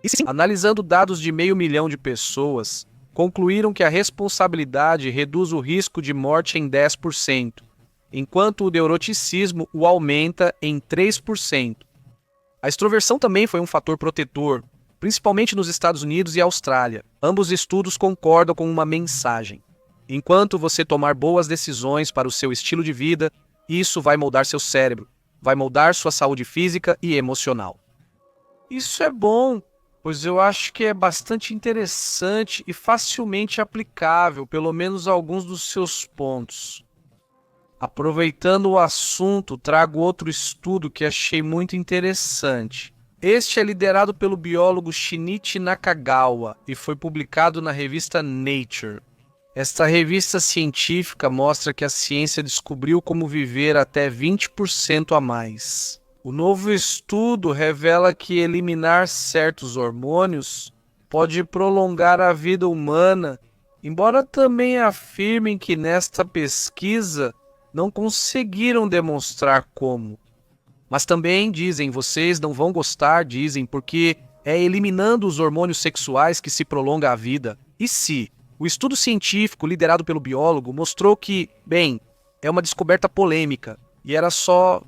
E sim, analisando dados de 500 mil de pessoas, concluíram que a responsabilidade reduz o risco de morte em 10%, enquanto o neuroticismo o aumenta em 3%. A extroversão também foi um fator protetor, principalmente nos Estados Unidos e Austrália. Ambos estudos concordam com uma mensagem. Enquanto você tomar boas decisões para o seu estilo de vida, isso vai moldar seu cérebro, vai moldar sua saúde física e emocional. Isso é bom, pois eu acho que é bastante interessante e facilmente aplicável, pelo menos alguns dos seus pontos. Aproveitando o assunto, trago outro estudo que achei muito interessante. Este é liderado pelo biólogo Shinichi Nakagawa e foi publicado na revista Nature. Esta revista científica mostra que a ciência descobriu como viver até 20% a mais. O novo estudo revela que eliminar certos hormônios pode prolongar a vida humana, embora também afirmem que nesta pesquisa não conseguiram demonstrar como. Mas também dizem, vocês não vão gostar, dizem, porque é eliminando os hormônios sexuais que se prolonga a vida. E se? O estudo científico liderado pelo biólogo mostrou que, é uma descoberta polêmica e era só,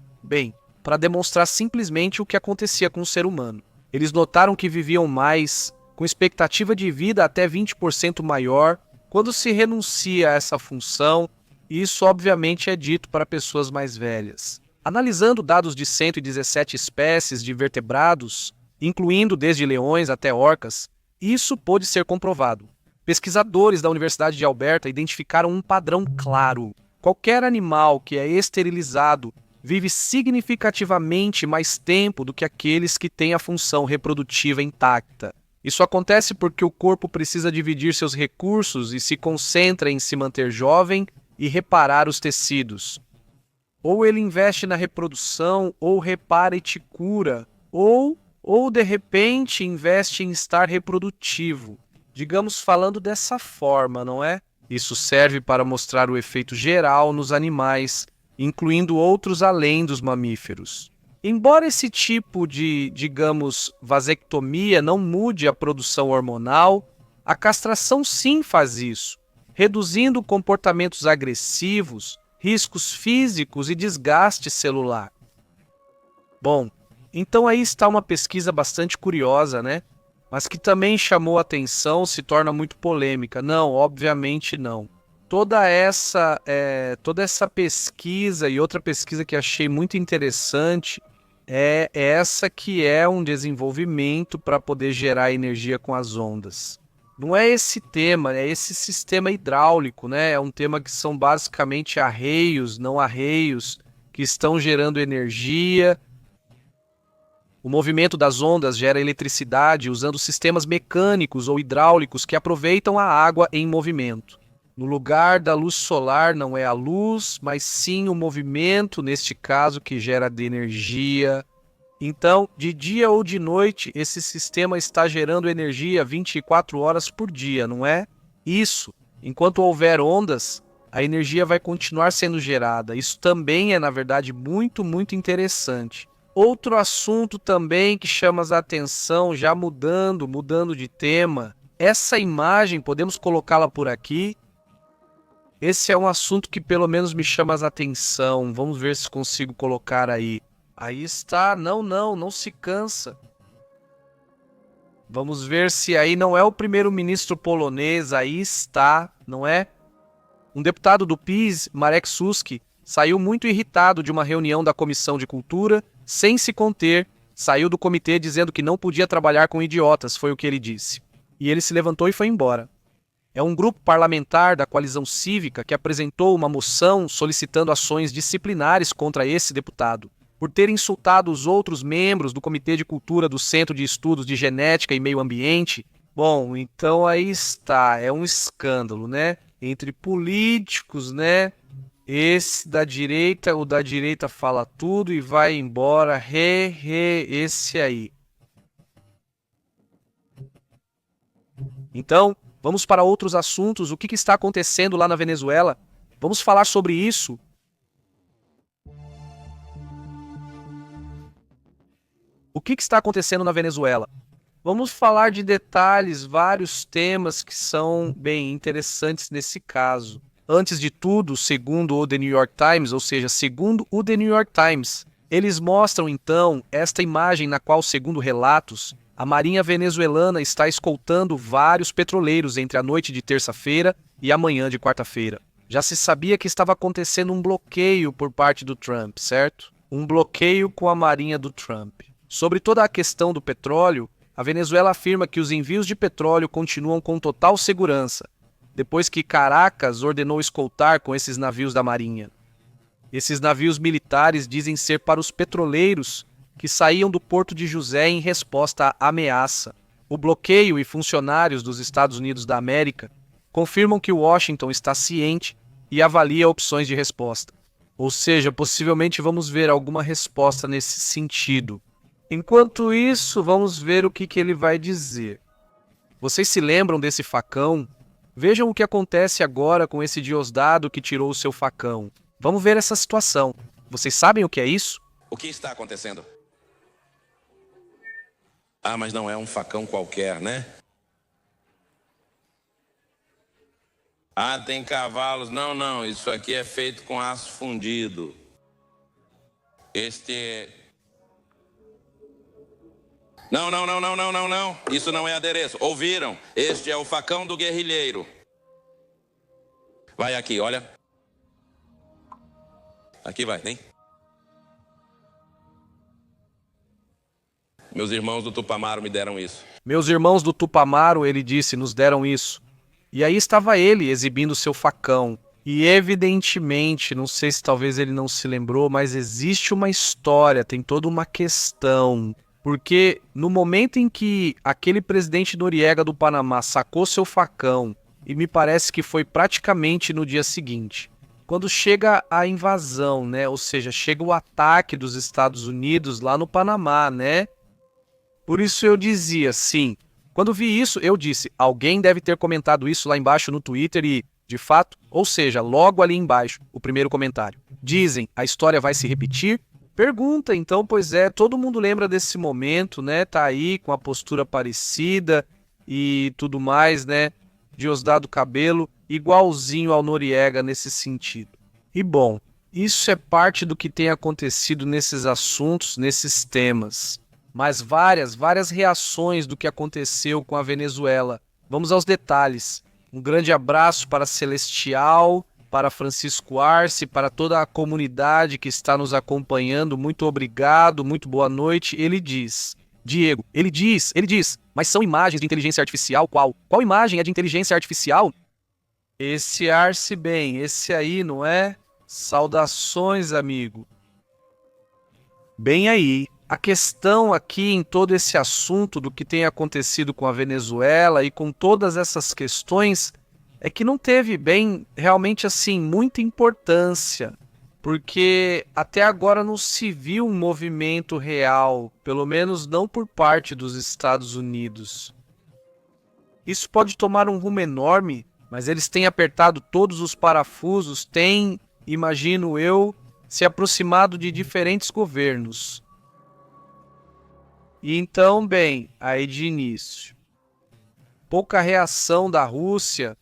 para demonstrar simplesmente o que acontecia com o ser humano. Eles notaram que viviam mais, com expectativa de vida até 20% maior, quando se renuncia a essa função. Isso, obviamente, é dito para pessoas mais velhas. Analisando dados de 117 espécies de vertebrados, incluindo desde leões até orcas, isso pôde ser comprovado. Pesquisadores da Universidade de Alberta identificaram um padrão claro. Qualquer animal que é esterilizado vive significativamente mais tempo do que aqueles que têm a função reprodutiva intacta. Isso acontece porque o corpo precisa dividir seus recursos e se concentra em se manter jovem e reparar os tecidos. Ou ele investe na reprodução, ou repara e te cura, ou de repente investe em estar reprodutivo. Digamos falando dessa forma, não é? Isso serve para mostrar o efeito geral nos animais, incluindo outros além dos mamíferos. Embora esse tipo de, vasectomia não mude a produção hormonal, a castração sim faz isso, reduzindo comportamentos agressivos, riscos físicos e desgaste celular. Bom, então aí está uma pesquisa bastante curiosa, né? Mas que também chamou atenção, se torna muito polêmica. Não, obviamente não. Toda essa pesquisa e outra pesquisa que achei muito interessante é essa que é um desenvolvimento para poder gerar energia com as ondas. Não é esse tema, é esse sistema hidráulico, né? É um tema que são basicamente arreios, não arreios, que estão gerando energia. O movimento das ondas gera eletricidade usando sistemas mecânicos ou hidráulicos que aproveitam a água em movimento. No lugar da luz solar não é a luz, mas sim o movimento, neste caso, que gera de energia. Então, de dia ou de noite, esse sistema está gerando energia 24 horas por dia, não é? Isso. Enquanto houver ondas, a energia vai continuar sendo gerada. Isso também é, na verdade, muito, muito interessante. Outro assunto também que chama a atenção, já mudando de tema, essa imagem, podemos colocá-la por aqui. Esse é um assunto que pelo menos me chama a atenção. Vamos ver se consigo colocar aí. Aí está. Não se cansa. Vamos ver se aí não é o primeiro-ministro polonês. Aí está, não é? Um deputado do PiS, Marek Suski, saiu muito irritado de uma reunião da Comissão de Cultura, sem se conter, saiu do comitê dizendo que não podia trabalhar com idiotas, foi o que ele disse. E ele se levantou e foi embora. É um grupo parlamentar da Coalizão Cívica que apresentou uma moção solicitando ações disciplinares contra esse deputado, por ter insultado os outros membros do Comitê de Cultura do Centro de Estudos de Genética e Meio Ambiente. Bom, então aí está, é um escândalo, né? Entre políticos, né? Esse da direita, o da direita fala tudo e vai embora, esse aí. Então, vamos para outros assuntos. O que está acontecendo lá na Venezuela? Vamos falar sobre isso. O que está acontecendo na Venezuela? Vamos falar de detalhes, vários temas que são bem interessantes nesse caso. Antes de tudo, segundo o The New York Times, ou seja, segundo o The New York Times, eles mostram então esta imagem na qual, segundo relatos, a Marinha venezuelana está escoltando vários petroleiros entre a noite de terça-feira e a manhã de quarta-feira. Já se sabia que estava acontecendo um bloqueio por parte do Trump, certo? Um bloqueio com a Marinha do Trump. Sobre toda a questão do petróleo, a Venezuela afirma que os envios de petróleo continuam com total segurança, depois que Caracas ordenou escoltar com esses navios da Marinha. Esses navios militares dizem ser para os petroleiros que saíam do Porto de José em resposta à ameaça. O bloqueio e funcionários dos Estados Unidos da América confirmam que Washington está ciente e avalia opções de resposta. Ou seja, possivelmente vamos ver alguma resposta nesse sentido. Enquanto isso, vamos ver o que ele vai dizer. Vocês se lembram desse facão? Vejam o que acontece agora com esse Diosdado que tirou o seu facão. Vamos ver essa situação. Vocês sabem o que é isso?
O que está acontecendo? Ah, mas não é um facão qualquer, né? Ah, tem cavalos. Não, isso aqui é feito com aço fundido. Não. Isso não é adereço. Ouviram? Este é o facão do guerrilheiro. Vai aqui, olha. Aqui vai, hein? Meus irmãos do Tupamaro me deram isso.
Meus irmãos do Tupamaro, ele disse, nos deram isso. E aí estava ele exibindo seu facão. E evidentemente, não sei se talvez ele não se lembrou, mas existe uma história, tem toda uma questão. Porque no momento em que aquele presidente Noriega do Panamá sacou seu facão, e me parece que foi praticamente no dia seguinte, quando chega a invasão, né? Ou seja, chega o ataque dos Estados Unidos lá no Panamá, né? Por isso eu dizia, sim. Quando vi isso, eu disse, alguém deve ter comentado isso lá embaixo no Twitter e, de fato, ou seja, logo ali embaixo, o primeiro comentário. Dizem, a história vai se repetir? Pergunta, então, pois é, todo mundo lembra desse momento, né? Tá aí com a postura parecida e tudo mais, né? Diosdado Cabello, igualzinho ao Noriega nesse sentido. E bom, isso é parte do que tem acontecido nesses assuntos, nesses temas. Mas várias reações do que aconteceu com a Venezuela. Vamos aos detalhes. Um grande abraço para Celestial, para Francisco Arce, para toda a comunidade que está nos acompanhando. Muito obrigado, muito boa noite. Ele diz, Diego, ele diz, mas são imagens de inteligência artificial? Qual? Qual imagem é de inteligência artificial? Esse Arce bem, esse aí, não é? Saudações, amigo. Bem aí. A questão aqui em todo esse assunto do que tem acontecido com a Venezuela e com todas essas questões é que não teve bem, realmente assim, muita importância, porque até agora não se viu um movimento real, pelo menos não por parte dos Estados Unidos. Isso pode tomar um rumo enorme, mas eles têm apertado todos os parafusos, têm, imagino eu, se aproximado de diferentes governos. E então, bem, aí de início, pouca reação da Rússia,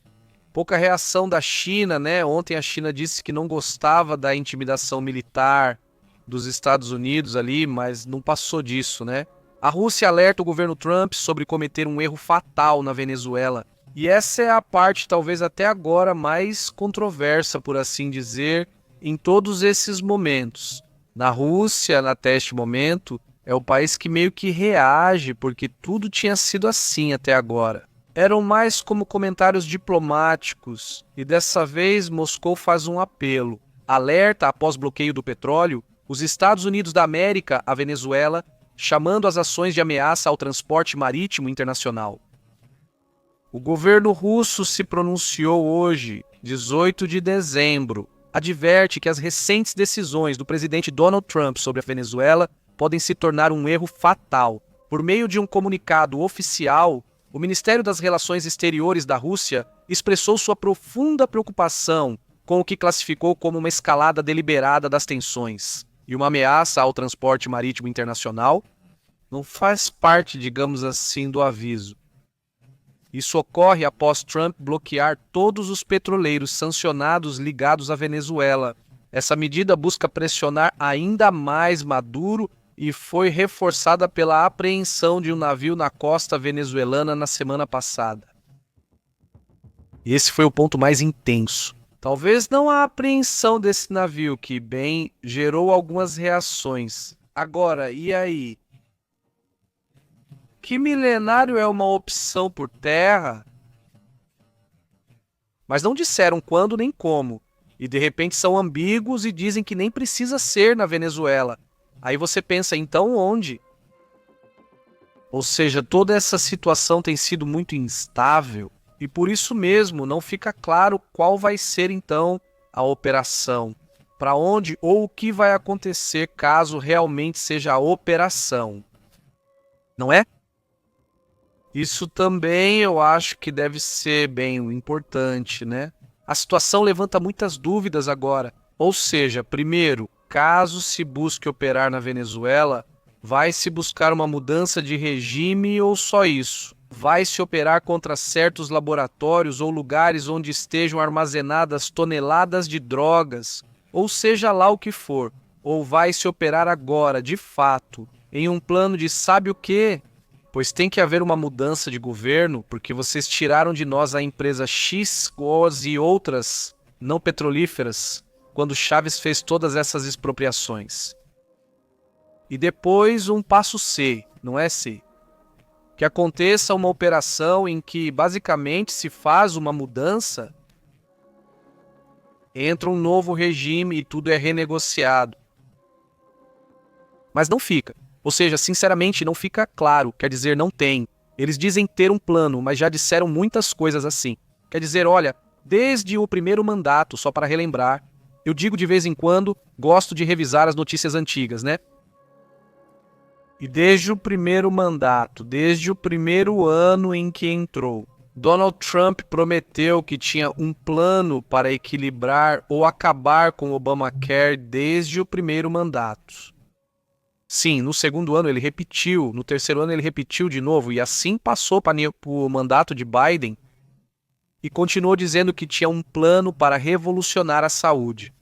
pouca reação da China, né? Ontem a China disse que não gostava da intimidação militar dos Estados Unidos ali, mas não passou disso, né? A Rússia alerta o governo Trump sobre cometer um erro fatal na Venezuela. E essa é a parte, talvez até agora, mais controversa, por assim dizer, em todos esses momentos. Na Rússia, até este momento, é o país que meio que reage, porque tudo tinha sido assim até agora. Eram mais como comentários diplomáticos, e dessa vez Moscou faz um apelo. Alerta após bloqueio do petróleo, os Estados Unidos da América à Venezuela, chamando as ações de ameaça ao transporte marítimo internacional. O governo russo se pronunciou hoje, 18 de dezembro, adverte que as recentes decisões do presidente Donald Trump sobre a Venezuela podem se tornar um erro fatal. Por meio de um comunicado oficial, o Ministério das Relações Exteriores da Rússia expressou sua profunda preocupação com o que classificou como uma escalada deliberada das tensões e uma ameaça ao transporte marítimo internacional. não faz parte, digamos assim, do aviso. Isso ocorre após Trump bloquear todos os petroleiros sancionados ligados à Venezuela. Essa medida busca pressionar ainda mais Maduro e foi reforçada pela apreensão de um navio na costa venezuelana na semana passada. Esse foi o ponto mais intenso. Talvez não a apreensão desse navio, que bem gerou algumas reações. Agora, e aí? Que milenário é uma opção por terra? Mas não disseram quando nem como. E de repente são ambíguos e dizem que nem precisa ser na Venezuela. Aí você pensa, então onde? Ou seja, toda essa situação tem sido muito instável e por isso mesmo não fica claro qual vai ser então a operação, para onde ou o que vai acontecer caso realmente seja a operação. Não é? Isso também eu acho que deve ser bem importante, né? A situação levanta muitas dúvidas agora. Ou seja, primeiro, caso se busque operar na Venezuela, vai se buscar uma mudança de regime ou só isso? Vai se operar contra certos laboratórios ou lugares onde estejam armazenadas toneladas de drogas, ou seja lá o que for, ou vai se operar agora, de fato, em um plano de sabe o quê? Pois tem que haver uma mudança de governo, porque vocês tiraram de nós a empresa X, OZ e outras não petrolíferas, quando Chávez fez todas essas expropriações. E depois um passo C, não é C? Que aconteça uma operação em que basicamente se faz uma mudança, entra um novo regime e tudo é renegociado. Mas não fica. Ou seja, sinceramente, não fica claro, quer dizer, não tem. Eles dizem ter um plano, mas já disseram muitas coisas assim. Quer dizer, olha, desde o primeiro mandato, só para relembrar, eu digo de vez em quando, gosto de revisar as notícias antigas, né? E desde o primeiro mandato, desde o primeiro ano em que entrou, Donald Trump prometeu que tinha um plano para equilibrar ou acabar com o Obamacare desde o primeiro mandato. Sim, no segundo ano ele repetiu, no terceiro ano ele repetiu de novo, e assim passou para o mandato de Biden e continuou dizendo que tinha um plano para revolucionar a saúde.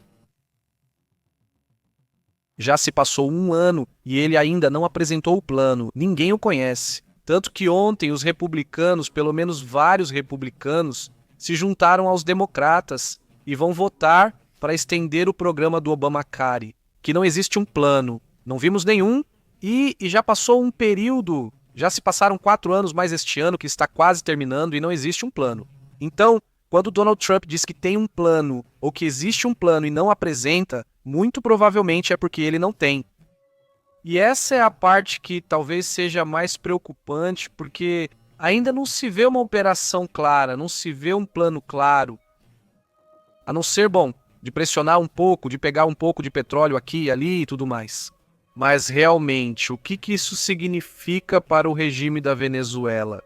Já se passou um ano e ele ainda não apresentou o plano, ninguém o conhece. Tanto que ontem os republicanos, pelo menos vários republicanos, se juntaram aos democratas e vão votar para estender o programa do Obamacare, que não existe um plano. Não vimos nenhum e já passou um período, já se passaram 4 anos mais este ano, que está quase terminando e não existe um plano. Então, quando Donald Trump diz que tem um plano ou que existe um plano e não apresenta, muito provavelmente é porque ele não tem. E essa é a parte que talvez seja mais preocupante, porque ainda não se vê uma operação clara, não se vê um plano claro. A não ser, bom, de pressionar um pouco, de pegar um pouco de petróleo aqui e ali e tudo mais. Mas realmente, o que isso significa para o regime da Venezuela?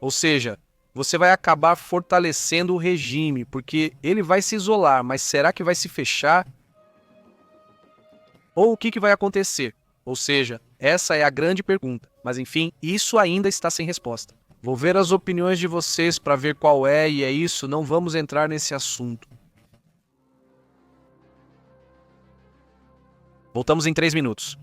Ou seja, você vai acabar fortalecendo o regime, porque ele vai se isolar, mas será que vai se fechar? Ou o que vai acontecer? Ou seja, essa é a grande pergunta. Mas enfim, isso ainda está sem resposta. Vou ver as opiniões de vocês para ver qual é, e é isso, não vamos entrar nesse assunto. Voltamos em 3 minutos.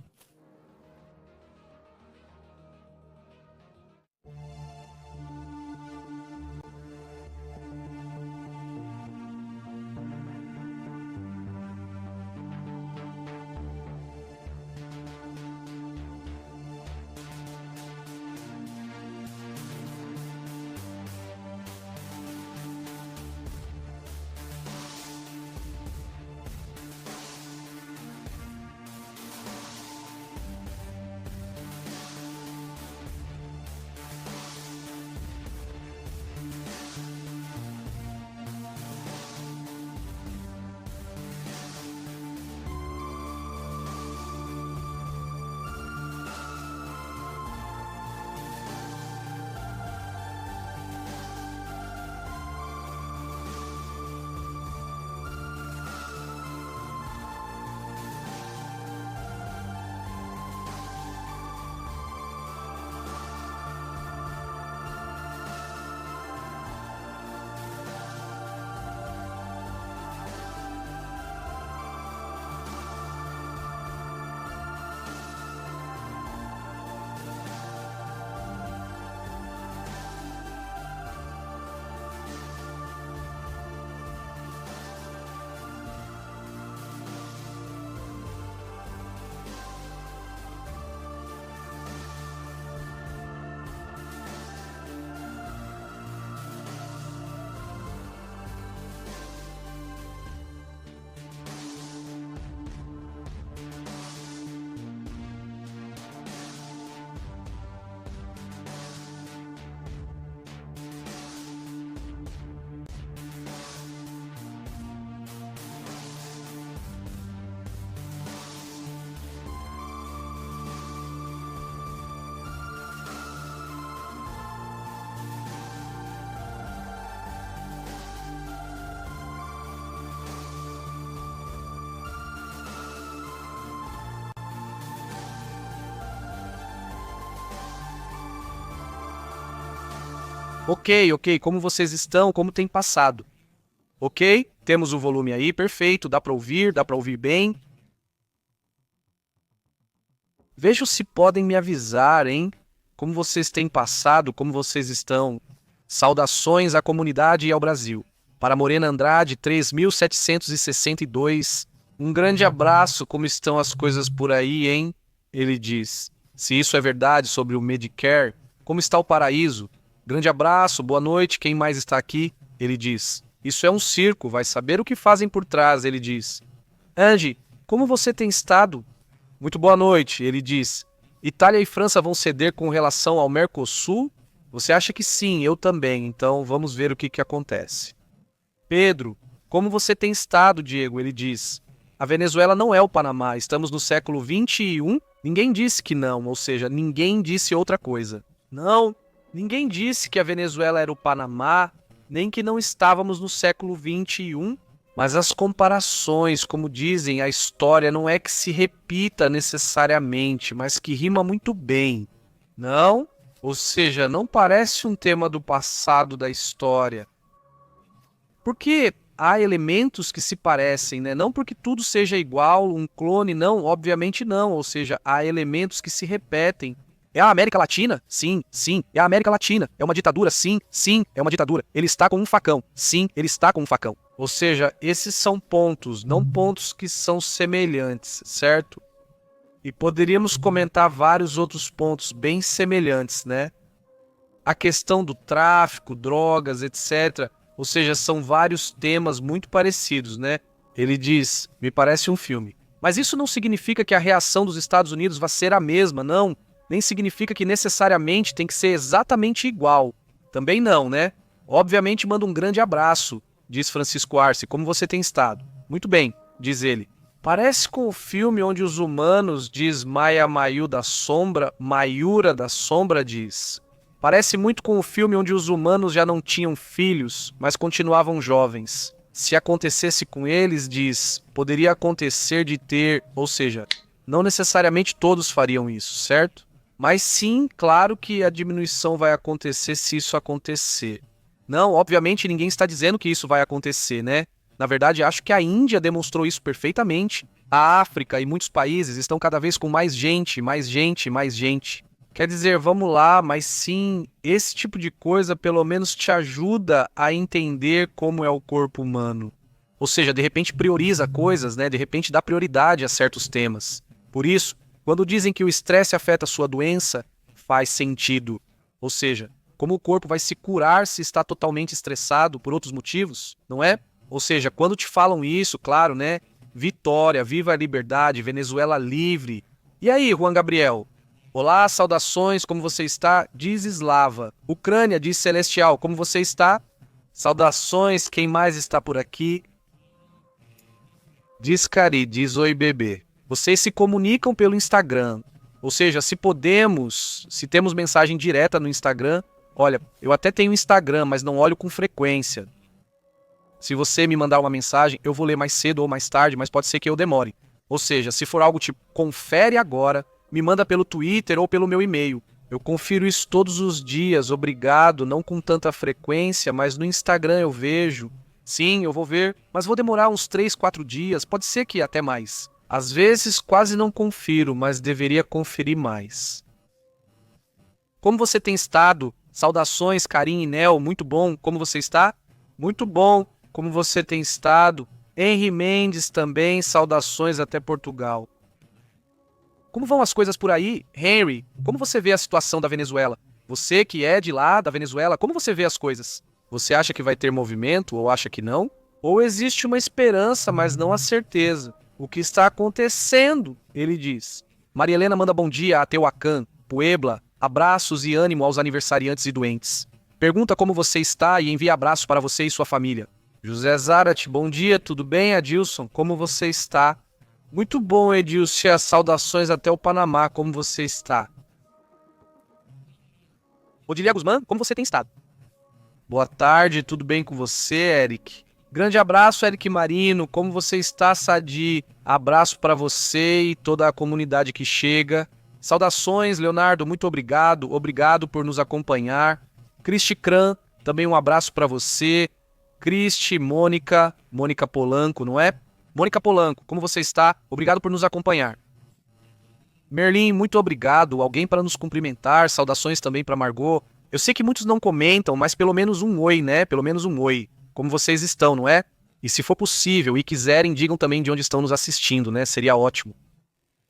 Ok, como vocês estão? Como tem passado? Ok, temos o volume aí, perfeito, dá para ouvir bem. Vejam se podem me avisar, hein? Como vocês têm passado, como vocês estão. Saudações à comunidade e ao Brasil. Para Morena Andrade, 3762. Um grande abraço, como estão as coisas por aí, hein? Ele diz. Se isso é verdade sobre o Medicare, como está o paraíso? Grande abraço, boa noite, quem mais está aqui? Ele diz. Isso é um circo, vai saber o que fazem por trás, ele diz. Angie, como você tem estado? Muito boa noite, ele diz. Itália e França vão ceder com relação ao Mercosul? Você acha que sim, eu também, então vamos ver o que acontece. Pedro, como você tem estado, Diego? Ele diz. A Venezuela não é o Panamá, estamos no século XXI. Ninguém disse que não, ou seja, ninguém disse outra coisa. Não, ninguém disse que a Venezuela era o Panamá, nem que não estávamos no século XXI. Mas as comparações, como dizem, a história não é que se repita necessariamente, mas que rima muito bem. Não? Ou seja, não parece um tema do passado da história. Porque há elementos que se parecem, né? Não porque tudo seja igual, um clone, não, obviamente não. Ou seja, há elementos que se repetem. É a América Latina? Sim, sim, é a América Latina. É uma ditadura? Sim, sim, é uma ditadura. Ele está com um facão. Sim, ele está com um facão. Ou seja, esses são pontos, não pontos que são semelhantes, certo? E poderíamos comentar vários outros pontos bem semelhantes, né? A questão do tráfico, drogas, etc. Ou seja, são vários temas muito parecidos, né? Ele diz, me parece um filme. Mas isso não significa que a reação dos Estados Unidos vai ser a mesma, não. Nem significa que necessariamente tem que ser exatamente igual. Também não, né? Obviamente manda um grande abraço, diz Francisco Arce, como você tem estado? Muito bem, diz ele. Parece com o filme onde os humanos, diz Mayura da Sombra diz. Parece muito com o filme onde os humanos já não tinham filhos, mas continuavam jovens. Se acontecesse com eles, diz, poderia acontecer de ter, ou seja, não necessariamente todos fariam isso, certo? Mas sim, claro que a diminuição vai acontecer se isso acontecer. Não, obviamente ninguém está dizendo que isso vai acontecer, né? Na verdade, acho que a Índia demonstrou isso perfeitamente. A África e muitos países estão cada vez com mais gente. Quer dizer, vamos lá, mas sim, esse tipo de coisa pelo menos te ajuda a entender como é o corpo humano. Ou seja, de repente prioriza coisas, né? De repente dá prioridade a certos temas. Por isso, quando dizem que o estresse afeta a sua doença, faz sentido. Ou seja, como o corpo vai se curar se está totalmente estressado por outros motivos, não é? Ou seja, quando te falam isso, claro, né? Vitória, viva a liberdade, Venezuela livre. E aí, Juan Gabriel? Olá, saudações, como você está? Diz Slava. Ucrânia, diz Celestial, como você está? Saudações, quem mais está por aqui? Diz Cari, diz oi bebê. Vocês se comunicam pelo Instagram. Ou seja, se temos mensagem direta no Instagram, olha, eu até tenho Instagram, mas não olho com frequência. Se você me mandar uma mensagem, eu vou ler mais cedo ou mais tarde, mas pode ser que eu demore. Ou seja, se for algo tipo, confere agora, me manda pelo Twitter ou pelo meu e-mail. Eu confiro isso todos os dias, obrigado, não com tanta frequência, mas no Instagram eu vejo. Sim, eu vou ver, mas vou demorar uns 3, 4 dias, pode ser que até mais. Às vezes quase não confiro, mas deveria conferir mais. Como você tem estado? Saudações, Karim e Nel, muito bom. Como você está? Muito bom. Como você tem estado? Henry Mendes também, saudações até Portugal. Como vão as coisas por aí? Henry, como você vê a situação da Venezuela? Você que é de lá, da Venezuela, como você vê as coisas? Você acha que vai ter movimento ou acha que não? Ou existe uma esperança, mas não a certeza? O que está acontecendo? Ele diz. Maria Helena manda bom dia a Tehuacan, Puebla, abraços e ânimo aos aniversariantes e doentes. Pergunta como você está e envia abraço para você e sua família. José Zarate, bom dia, tudo bem, Adilson? Como você está? Muito bom, Edilson, saudações até o Panamá, como você está? Odilia Guzmán, como você tem estado? Boa tarde, tudo bem com você, Eric? Grande abraço, Eric Marino, como você está, Sadi? Abraço para você e toda a comunidade que chega. Saudações, Leonardo, muito obrigado por nos acompanhar. Cristi Cran, também um abraço para você. Cristi, Mônica Polanco, não é? Mônica Polanco, como você está? Obrigado por nos acompanhar. Merlin, muito obrigado. Alguém para nos cumprimentar. Saudações também para Margot. Eu sei que muitos não comentam, mas pelo menos um oi, né? Pelo menos um oi. Como vocês estão, não é? E se for possível e quiserem, digam também de onde estão nos assistindo, né? Seria ótimo.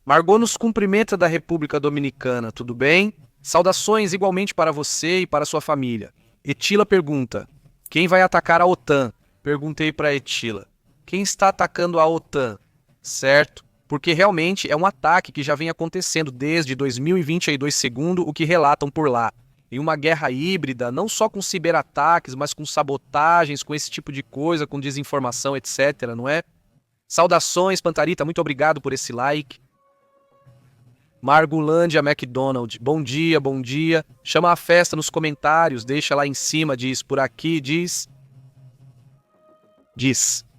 Margot nos cumprimenta da República Dominicana, tudo bem? Saudações igualmente para você e para sua família. Etila pergunta: quem vai atacar a OTAN? Perguntei para Etila. Quem está atacando a OTAN? Certo? Porque realmente é um ataque que já vem acontecendo desde 2022, segundo o que relatam por lá. Em uma guerra híbrida, não só com ciberataques, mas com sabotagens, com esse tipo de coisa, com desinformação, etc., não é? Saudações, Pantarita, muito obrigado por esse like. Margulândia McDonald, bom dia, bom dia. Chama a festa nos comentários, deixa lá em cima, diz por aqui, diz.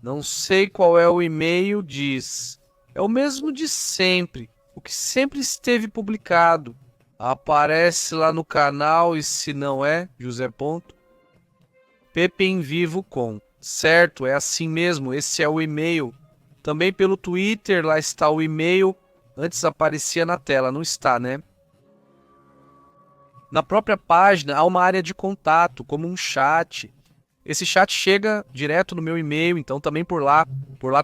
Não sei qual é o e-mail, diz. É o mesmo de sempre, o que sempre esteve publicado. Aparece lá no canal e se não é, José Ponto. Pepe em Vivo com. Certo, é assim mesmo, esse é o e-mail. Também pelo Twitter, lá está o e-mail. Antes aparecia na tela, não está, né? Na própria página há uma área de contato, como um chat. Esse chat chega direto no meu e-mail, então também por lá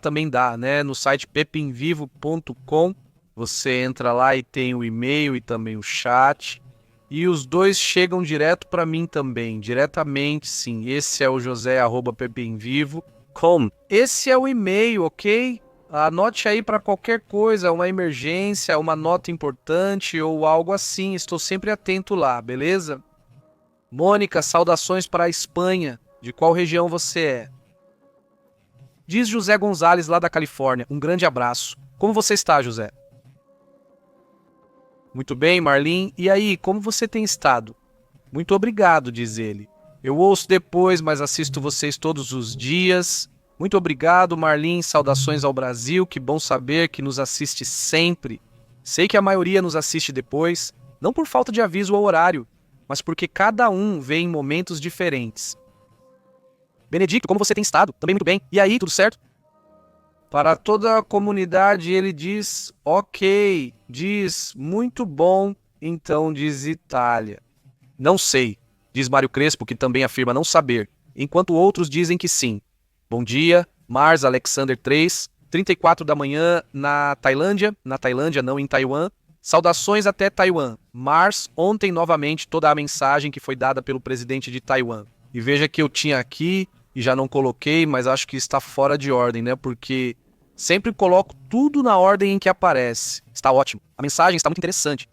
também dá, né? No site pepinvivo.com, você entra lá e tem o e-mail e também o chat. E os dois chegam direto para mim também, diretamente, sim. Esse é o josé@pepinvivo.com. Esse é o e-mail, ok? Anote aí para qualquer coisa, uma emergência, uma nota importante ou algo assim. Estou sempre atento lá, beleza? Mônica, saudações para a Espanha. De qual região você é? Diz José Gonzalez, lá da Califórnia. Um grande abraço. Como você está, José? Muito bem, Marlin. E aí, como você tem estado? Muito obrigado, diz ele. Eu ouço depois, mas assisto vocês todos os dias. Muito obrigado, Marlin. Saudações ao Brasil. Que bom saber que nos assiste sempre. Sei que a maioria nos assiste depois, não por falta de aviso ou horário, mas porque cada um vê em momentos diferentes. Benedicto, como você tem estado? Também muito bem. E aí, tudo certo? Para toda a comunidade, ele diz, ok. Diz, muito bom. Então diz Itália. Não sei, diz Mário Crespo, que também afirma não saber, enquanto outros dizem que sim. Bom dia, Mars Alexander 3, 34 da manhã na Tailândia não em Taiwan. Saudações até Taiwan. Mars, ontem novamente toda a mensagem que foi dada pelo presidente de Taiwan. E veja que eu tinha aqui e já não coloquei, mas acho que está fora de ordem, né? Porque sempre coloco tudo na ordem em que aparece. Está ótimo. A mensagem está muito interessante.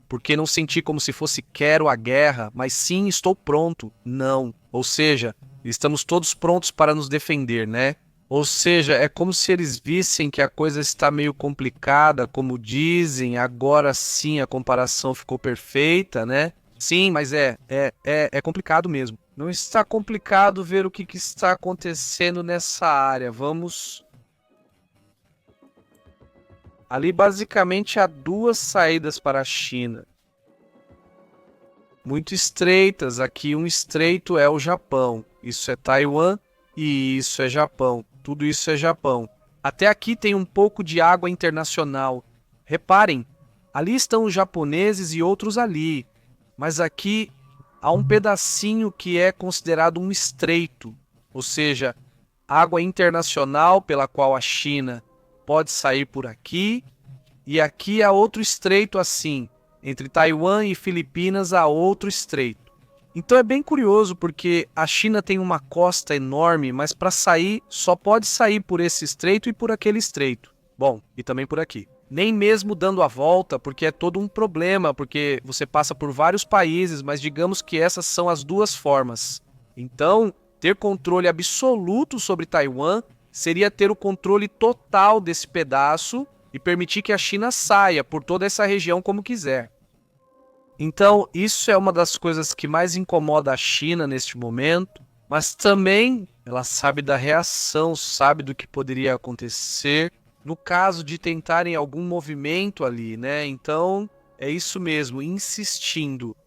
Porque não senti como se fosse quero a guerra, mas sim estou pronto. Não. Ou seja, estamos todos prontos para nos defender, né? Ou seja, é como se eles vissem que a coisa está meio complicada, como dizem, agora sim a comparação ficou perfeita, né? Sim, mas é complicado mesmo. Não está complicado ver o que está acontecendo nessa área. Vamos... Ali basicamente há duas saídas para a China. Muito estreitas. Aqui um estreito é o Japão. Isso é Taiwan e isso é Japão. Tudo isso é Japão. Até aqui tem um pouco de água internacional. Reparem, ali estão os japoneses e outros ali. Mas aqui há um pedacinho que é considerado um estreito, ou seja, água internacional pela qual a China pode sair por aqui, e aqui há outro estreito assim, entre Taiwan e Filipinas há outro estreito. Então é bem curioso porque a China tem uma costa enorme, mas para sair só pode sair por esse estreito e por aquele estreito. Bom, e também por aqui. Nem mesmo dando a volta, porque é todo um problema, porque você passa por vários países, mas digamos que essas são as duas formas. Então, ter controle absoluto sobre Taiwan seria ter o controle total desse pedaço e permitir que a China saia por toda essa região como quiser. Então, isso é uma das coisas que mais incomoda a China neste momento, mas também ela sabe da reação, sabe do que poderia acontecer no caso de tentarem algum movimento ali, né? Então, é isso mesmo, insistindo.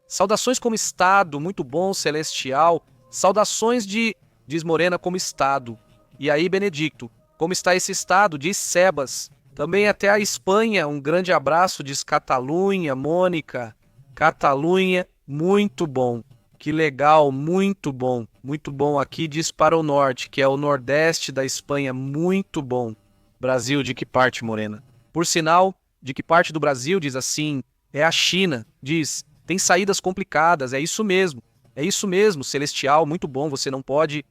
Saudações como Estado, muito bom, Celestial. Saudações diz Morena, como Estado. E aí, Benedicto, como está esse Estado? Diz Sebas. Também até a Espanha, um grande abraço, diz Catalunha, Mônica. Catalunha, muito bom. Que legal, muito bom. Muito bom aqui, diz para o norte, que é o nordeste da Espanha, muito bom. Brasil, de que parte, Morena? Por sinal, de que parte do Brasil, diz assim, é a China, diz, tem saídas complicadas, é isso mesmo, Celestial, muito bom, você não pode...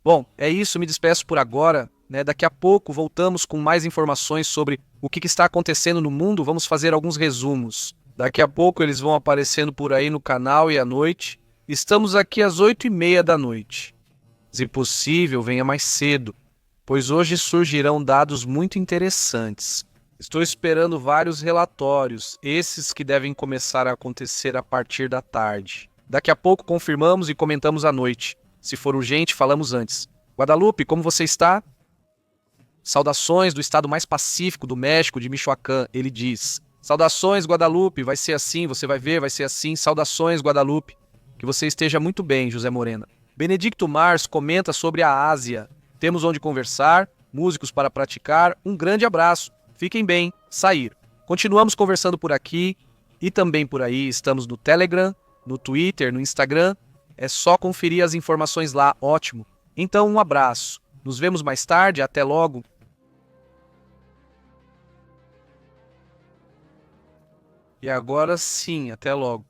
Bom, é isso, me despeço por agora, né? Daqui a pouco voltamos com mais informações sobre o que está acontecendo no mundo, vamos fazer alguns resumos. Daqui a pouco eles vão aparecendo por aí no canal e à noite. Estamos aqui às 8h30 da noite. Se possível, venha mais cedo, pois hoje surgirão dados muito interessantes. Estou esperando vários relatórios, esses que devem começar a acontecer a partir da tarde. Daqui a pouco confirmamos e comentamos à noite. Se for urgente, falamos antes. Guadalupe, como você está? Saudações do estado mais pacífico do México, de Michoacán, ele diz. Saudações, Guadalupe, vai ser assim, você vai ver, vai ser assim. Saudações, Guadalupe. Que você esteja muito bem, José Morena. Benedicto Mars comenta sobre a Ásia. Temos onde conversar, músicos para praticar. Um grande abraço. Fiquem bem. Sair. Continuamos conversando por aqui e também por aí. Estamos no Telegram, no Twitter, no Instagram. É só conferir as informações lá. Ótimo. Então, um abraço. Nos vemos mais tarde. Até logo. E agora sim, até logo.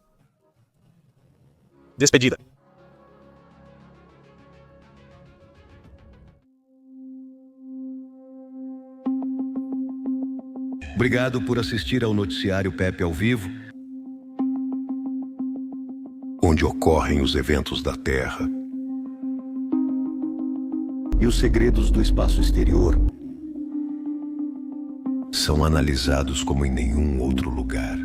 Despedida.
Obrigado por assistir ao noticiário Pepe ao Vivo, onde ocorrem os eventos da Terra e os segredos do espaço exterior são analisados como em nenhum outro lugar.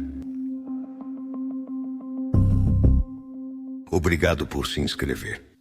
Obrigado por se inscrever.